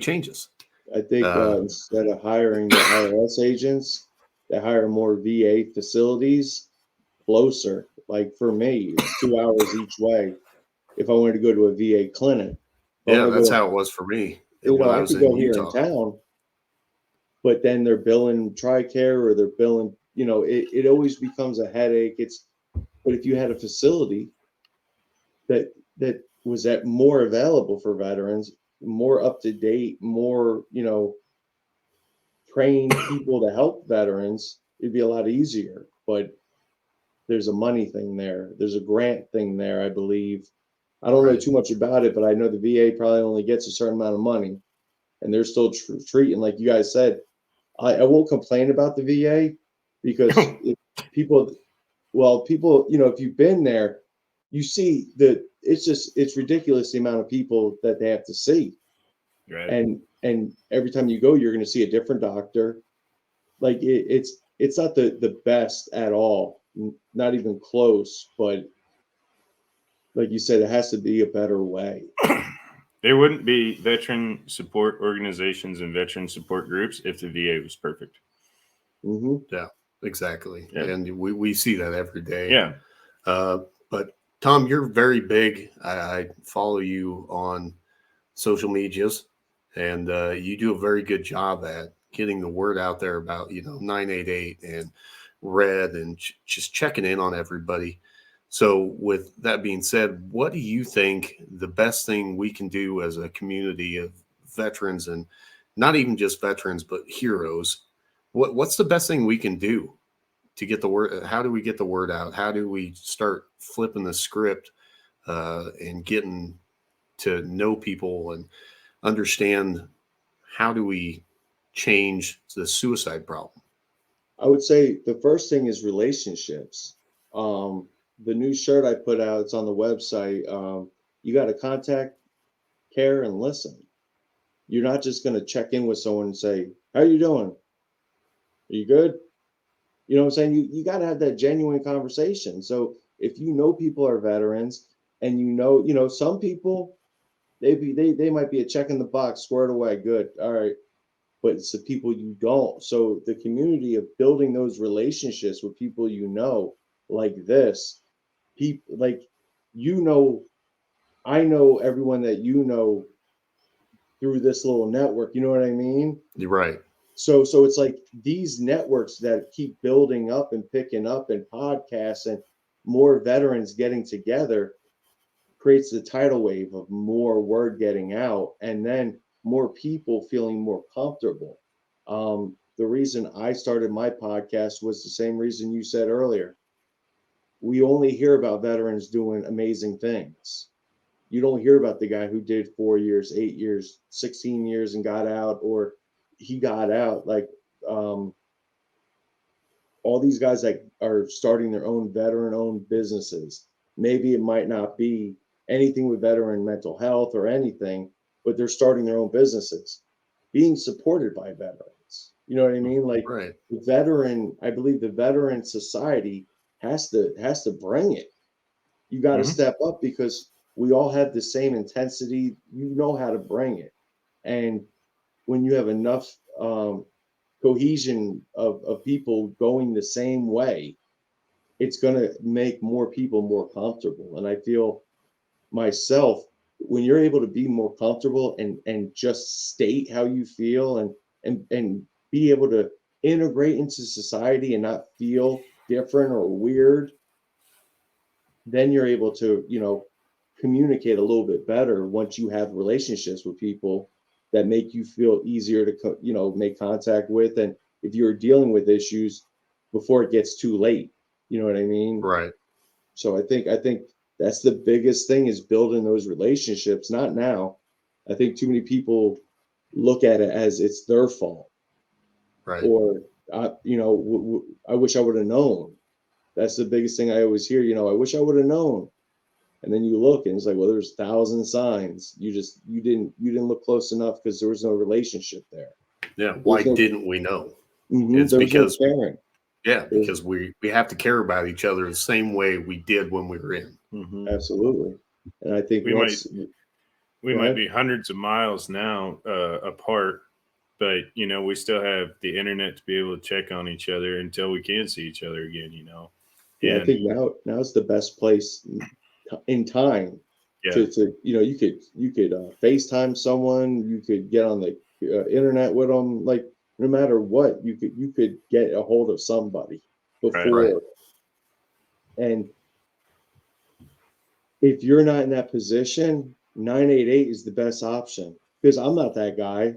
change this? I think instead of hiring the IRS agents, they hire more VA facilities closer. Like for me, it's 2 hours each way if I wanted to go to a VA clinic. Yeah, that's how it was for me. I could go here in town, but then they're billing TRICARE or they're billing, it always becomes a headache. But if you had a facility that was more available for veterans, more up to date, more, trained people to help veterans, it'd be a lot easier. But there's a money thing there. There's a grant thing there, I believe. I don't know too much about it, but I know the VA probably only gets a certain amount of money, and they're still treating, like you guys said. I won't complain about the VA because people, if you've been there, you see that it's ridiculous the amount of people that they have to see. Right. And every time you go, you're going to see a different doctor. Like it's not the best at all, not even close. But like you said, it has to be a better way. There wouldn't be veteran support organizations and veteran support groups if the VA was perfect. Mm-hmm. Yeah, exactly. Yeah. And we see that every day. Yeah. But Tom, you're very big. I follow you on social medias, and you do a very good job at getting the word out there about 988 and Red and just checking in on everybody. So with that being said, what do you think the best thing we can do as a community of veterans, and not even just veterans but heroes? What's the best thing we can do to get the word? How do we get the word out? How do we start flipping the script and getting to know people and understand how do we change the suicide problem? I would say the first thing is relationships. The new shirt I put out, it's on the website. You got to contact, care, and listen. You're not just going to check in with someone and say, "How you doing? Are you good?" You know what I'm saying? You got to have that genuine conversation. So if people are veterans, and some people, they might be a check in the box, squared away, good, all right. But it's the people you don't. So the community of building those relationships with people like this, people like I know everyone that through this little network. You know what I mean? You're right. So it's like these networks that keep building up and picking up, and podcasts and more veterans getting together creates the tidal wave of more word getting out, and then more people feeling more comfortable. The reason I started my podcast was the same reason you said earlier. We only hear about veterans doing amazing things. You don't hear about the guy who did 4 years, 8 years, 16 years and got out, or he got out. Like all these guys that are starting their own veteran-owned businesses. Maybe it might not be anything with veteran mental health or anything, but they're starting their own businesses, being supported by veterans. You know what I mean? Like Right. I believe the veteran society has to bring it. You got to step up because we all have the same intensity. You know how to bring it. And when you have enough cohesion of people going the same way, it's going to make more people more comfortable. And I feel myself, when you're able to be more comfortable and just state how you feel and be able to integrate into society and not feel different or weird, then you're able to communicate a little bit better once you have relationships with people that make you feel easier to make contact with, and if you're dealing with issues before it gets too late. You know what I mean? Right. So I think that's the biggest thing, is building those relationships. Not now. I think too many people look at it as it's their fault, Right. or I wish I would have known. That's the biggest thing I always hear. I wish I would have known. And then you look and it's like, well, there's 1,000 signs. You didn't look close enough because there was no relationship there. Yeah. Why didn't we know? It's because because we have to care about each other the same way we did when we were in. Mm-hmm. Absolutely. And I think we might be hundreds of miles now apart, but we still have the internet to be able to check on each other until we can see each other again. Yeah, I think now it's the best place in time to you could FaceTime someone, you could get on the internet with them. Like no matter what, you could get a hold of somebody before. Right. And if you're not in that position, 988 is the best option, because I'm not that guy.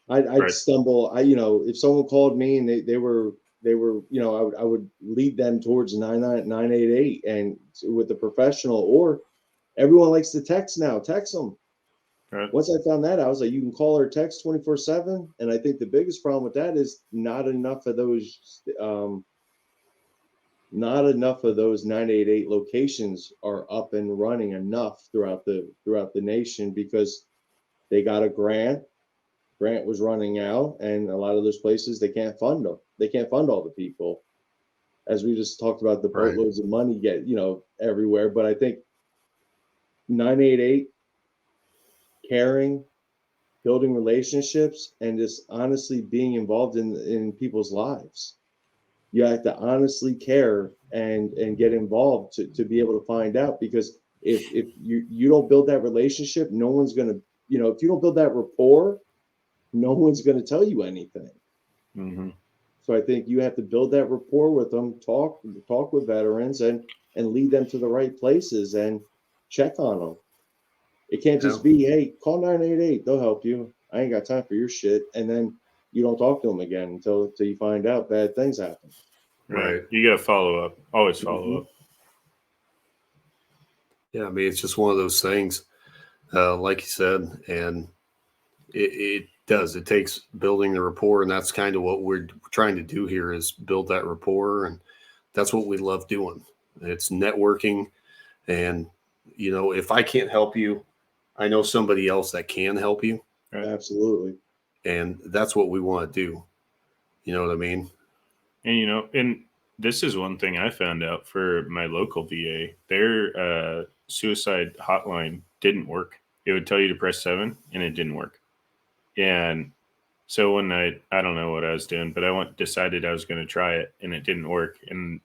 I'd Right. stumble. If someone called me and they were, I would lead them towards 988, and with the professional, or everyone likes to text now. Text them. Right. Once I found that out, I was like, you can call or text 24/7. And I think the biggest problem with that is not enough of those 988 locations are up and running enough throughout the nation, because they got a grant was running out, and a lot of those places, they can't fund them. They can't fund all the people, as we just talked about, the Right. boatloads of money get everywhere. But I think 988, caring, building relationships, and just honestly being involved in people's lives. You have to honestly care and get involved to be able to find out, because if you don't build that relationship, no one's going to, if you don't build that rapport, no one's going to tell you anything. Mm-hmm. So I think you have to build that rapport with them, talk with veterans, and lead them to the right places and check on them. It can't Yeah. just be, hey, call 988, they'll help you. I ain't got time for your shit. And then you don't talk to them again until you find out bad things happen. Right. Right. You got to follow up. Always follow Mhm. up. Yeah. I mean, it's just one of those things, like you said, and it does. It takes building the rapport, and that's kind of what we're trying to do here, is build that rapport, and that's what we love doing. It's networking, and if I can't help you, I know somebody else that can help you, Right. Absolutely. and that's what we want to do. You know what I mean? And this is one thing I found out for my local VA. Their suicide hotline didn't work. It would tell you to press 7, and it didn't work. And so one night, I don't know what I was doing, but I decided I was going to try it, and it didn't work. And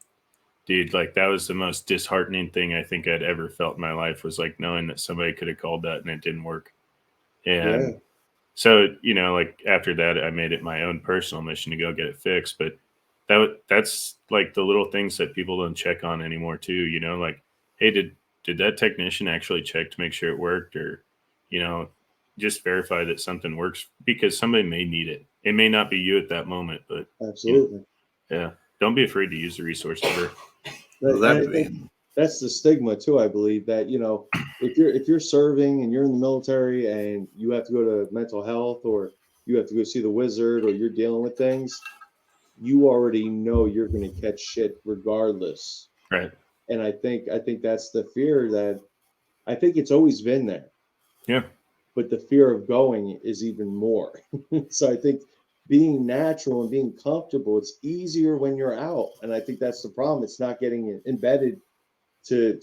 dude, like, that was the most disheartening thing I think I'd ever felt in my life, was like knowing that somebody could have called that and it didn't work. Yeah. And so, like, after that, I made it my own personal mission to go get it fixed. But that's like the little things that people don't check on anymore too. Like, hey, did that technician actually check to make sure it worked, or you know, just verify that something works, because somebody may need it. It may not be you at that moment, but Absolutely. yeah, don't be afraid to use the resource ever. Well, And I think that's the stigma too. I believe that, if you're serving and you're in the military and you have to go to mental health, or you have to go see the wizard, or you're dealing with things, you already know you're going to catch shit regardless. Right. And I think that's the fear, that I think it's always been there, Yeah. but the fear of going is even more. So I think being natural and being comfortable, it's easier when you're out. And I think that's the problem. It's not getting embedded to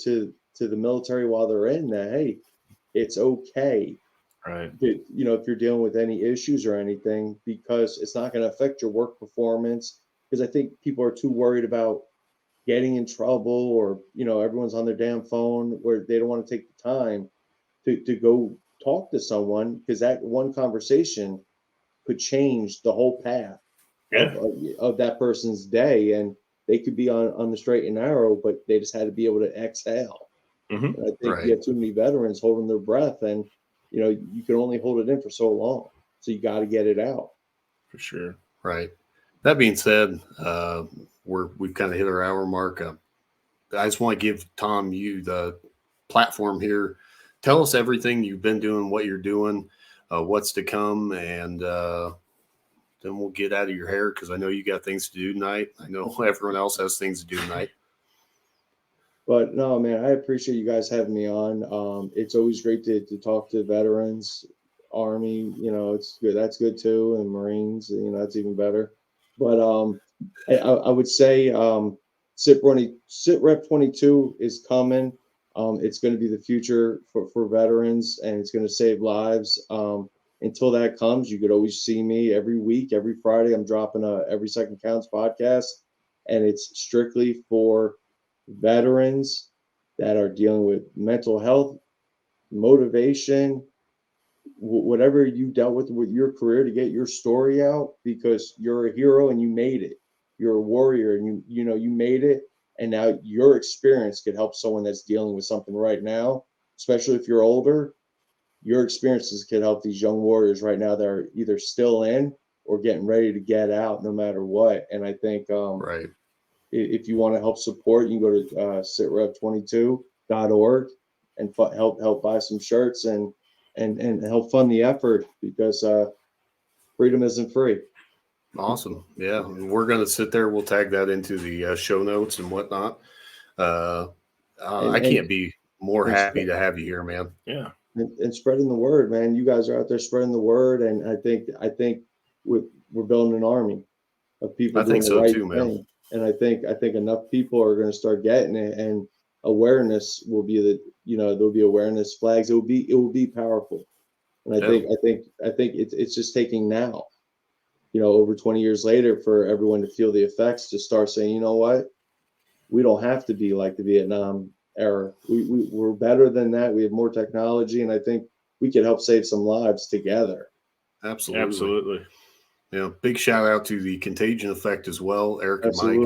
the military while they're in, that, hey, it's okay Right. that, if you're dealing with any issues or anything, because it's not going to affect your work performance. Because I think people are too worried about getting in trouble, or everyone's on their damn phone, where they don't want to take the time to go talk to someone, because that one conversation could change the whole path Yeah. of that person's day, and they could be on the straight and narrow, but they just had to be able to exhale. Hmm. And I think you right. have too many veterans holding their breath, and you can only hold it in for so long, so you got to get it out. For sure. Right. That being said, we've kind of hit our hour mark. I just want to give Tom, you the platform here. Tell us everything you've been doing, what you're doing, what's to come, and then we'll get out of your hair, because I know you got things to do tonight. I know everyone else has things to do tonight. But no, man, I appreciate you guys having me on. It's always great to talk to veterans. Army, it's good. That's good too. And Marines, that's even better. But I would say, Sitrep 22 is coming. It's going to be the future for veterans, and it's going to save lives. Until that comes, you could always see me every week, every Friday. I'm dropping a Every Second Counts podcast, and it's strictly for veterans that are dealing with mental health, motivation, whatever you dealt with your career to get your story out, because you're a hero and you made it. You're a warrior and you made it. And now your experience could help someone that's dealing with something right now, especially if you're older. Your experiences could help these young warriors right now that are either still in or getting ready to get out, no matter what. And I think Right. if you want to help support, you can go to sitrep22.org and help buy some shirts and help fund the effort, because freedom isn't free. Awesome. Yeah. And we're going to sit there. We'll tag that into the show notes and whatnot. I can't be more happy to have you here, man. Yeah. And spreading the word, man. You guys are out there spreading the word, and I think we're building an army of people doing the right thing. Man. And I think enough people are going to start getting it, and awareness will be there'll be awareness flags. It will be powerful. And I think it's just taking now, over 20 years later, for everyone to feel the effects, to start saying, you know what, we don't have to be like the Vietnam era. We're better than that. We have more technology, and I think we could help save some lives together. Absolutely. Big shout out to the Contagion Effect as well, Eric and Mike.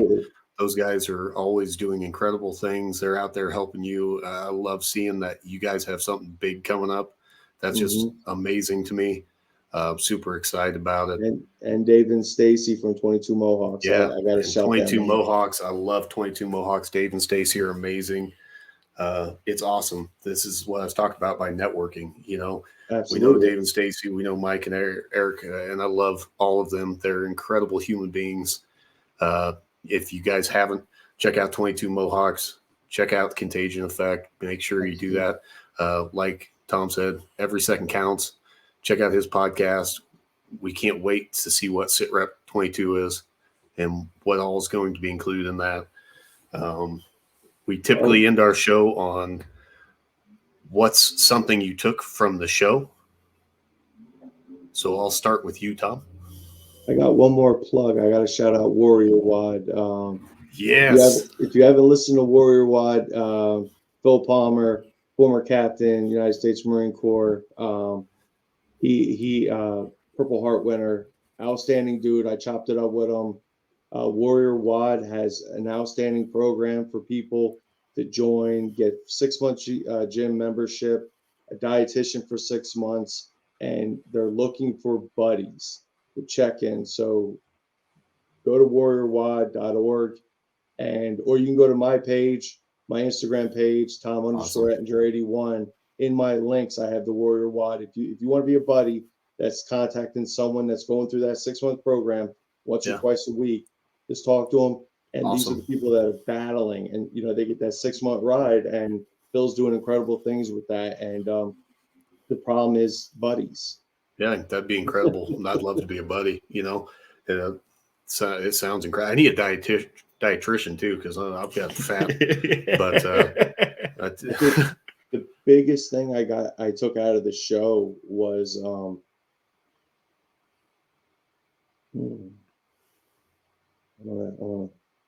Those guys are always doing incredible things. They're out there helping you. I love seeing that you guys have something big coming up. That's just amazing to me. Super excited about it. And Dave and Stacy from 22 Mohawks. Yeah, I got to shout 22 Mohawks. I love 22 Mohawks. Dave and Stacy are amazing. It's awesome. This is what I was talking about by networking. Absolutely. We know Dave and Stacy. We know Mike and Eric, and I love all of them. They're incredible human beings. If you guys haven't, check out 22 Mohawks. Check out Contagion Effect. Make sure you do that. Like Tom said, every second counts. Check out his podcast. We can't wait to see what Sitrep 22 is and what all is going to be included in that. We typically end our show on what's something you took from the show. So I'll start with you, Tom. I got one more plug. I got to shout out Warrior Wad. Yes. If you haven't listened to Warrior Wad, Phil Palmer, former captain, United States Marine Corps. He Purple Heart winner, outstanding dude. I chopped it up with him. Warrior Wad has an outstanding program for people to join, get 6 months gym membership, a dietitian for 6 months, and they're looking for buddies to check in. So go to warriorwad.org, or you can go to my page, my Instagram page, Tom_Ettinger81. In my links, I have the Warrior Wad. If you want to be a buddy that's contacting someone that's going through that 6-month program once or twice a week, just talk to them. And these are the people that are battling, and they get that 6-month ride, and Phil's doing incredible things with that. And the problem is buddies. Yeah, that'd be incredible. I'd love to be a buddy. It sounds incredible. I need a dietitian too, because I've got fat. But the biggest thing I took out of the show was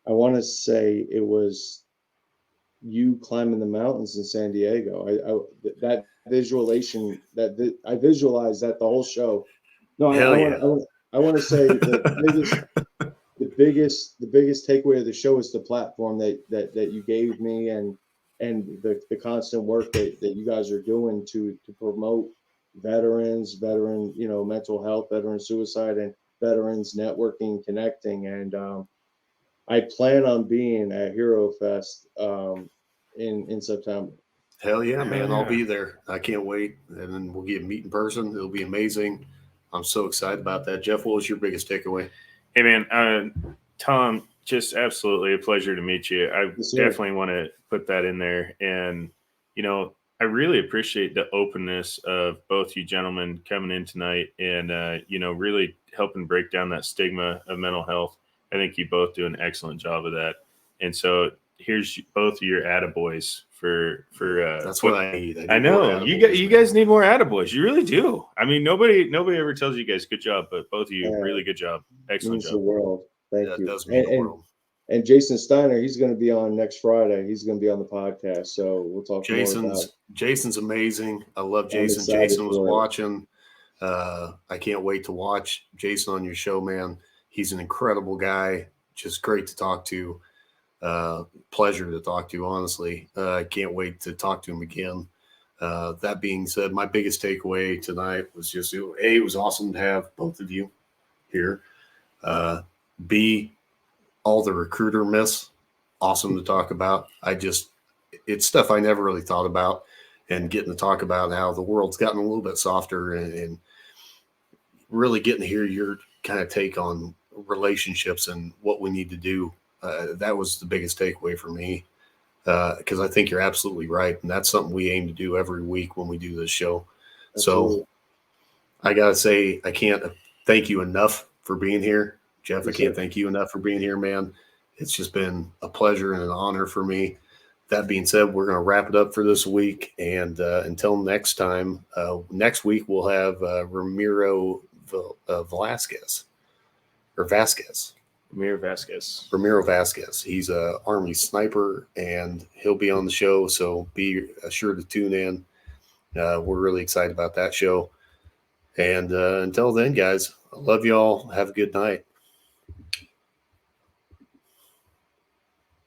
I want to say it was you climbing the mountains in San Diego. That visualization, I visualized that the whole show. No, I want to say the biggest takeaway of the show is the platform that you gave me, and the constant work that you guys are doing to promote veteran mental health, veteran suicide, and veterans networking, connecting. And I plan on being at Hero Fest in September. Hell yeah, man. I'll be there. I can't wait. And then we'll get to meet in person. It'll be amazing. I'm so excited about that. Jeff, what was your biggest takeaway? Hey, man, Tom, just absolutely a pleasure to meet you. I definitely want to put that in there. And, I really appreciate the openness of both you gentlemen coming in tonight and, really helping break down that stigma of mental health. I think you both do an excellent job of that. And so here's both of your attaboys for that's what I need. I know you guys need more attaboys. You really do. I mean, nobody ever tells you guys good job, but both of you really good job. Excellent job. The world. Thank you. Does mean the world. And Jason Steiner, he's going to be on next Friday. He's going to be on the podcast, so we'll talk more about. Jason's amazing. I love Jason. I'm excited Jason was for it. watching. I can't wait to watch Jason on your show, man. He's an incredible guy. Just great to talk to. Pleasure to talk to, honestly. I can't wait to talk to him again. That being said, my biggest takeaway tonight was just, A, it was awesome to have both of you here. B, all the recruiter myths, awesome to talk about. It's stuff I never really thought about, and getting to talk about how the world's gotten a little bit softer, and really getting to hear your kind of take on relationships and what we need to do. That was the biggest takeaway for me, because I think you're absolutely right. And that's something we aim to do every week when we do this show. Absolutely. So I got to say, I can't thank you enough for being here. Jeff, I can't thank you enough for being here, man. It's just been a pleasure and an honor for me. That being said, we're going to wrap it up for this week. And until next time, next week we'll have Ramiro Vasquez. Ramiro Vasquez. He's a Army sniper, and he'll be on the show, so be sure to tune in. We're really excited about that show. And until then, guys, I love you all. Have a good night.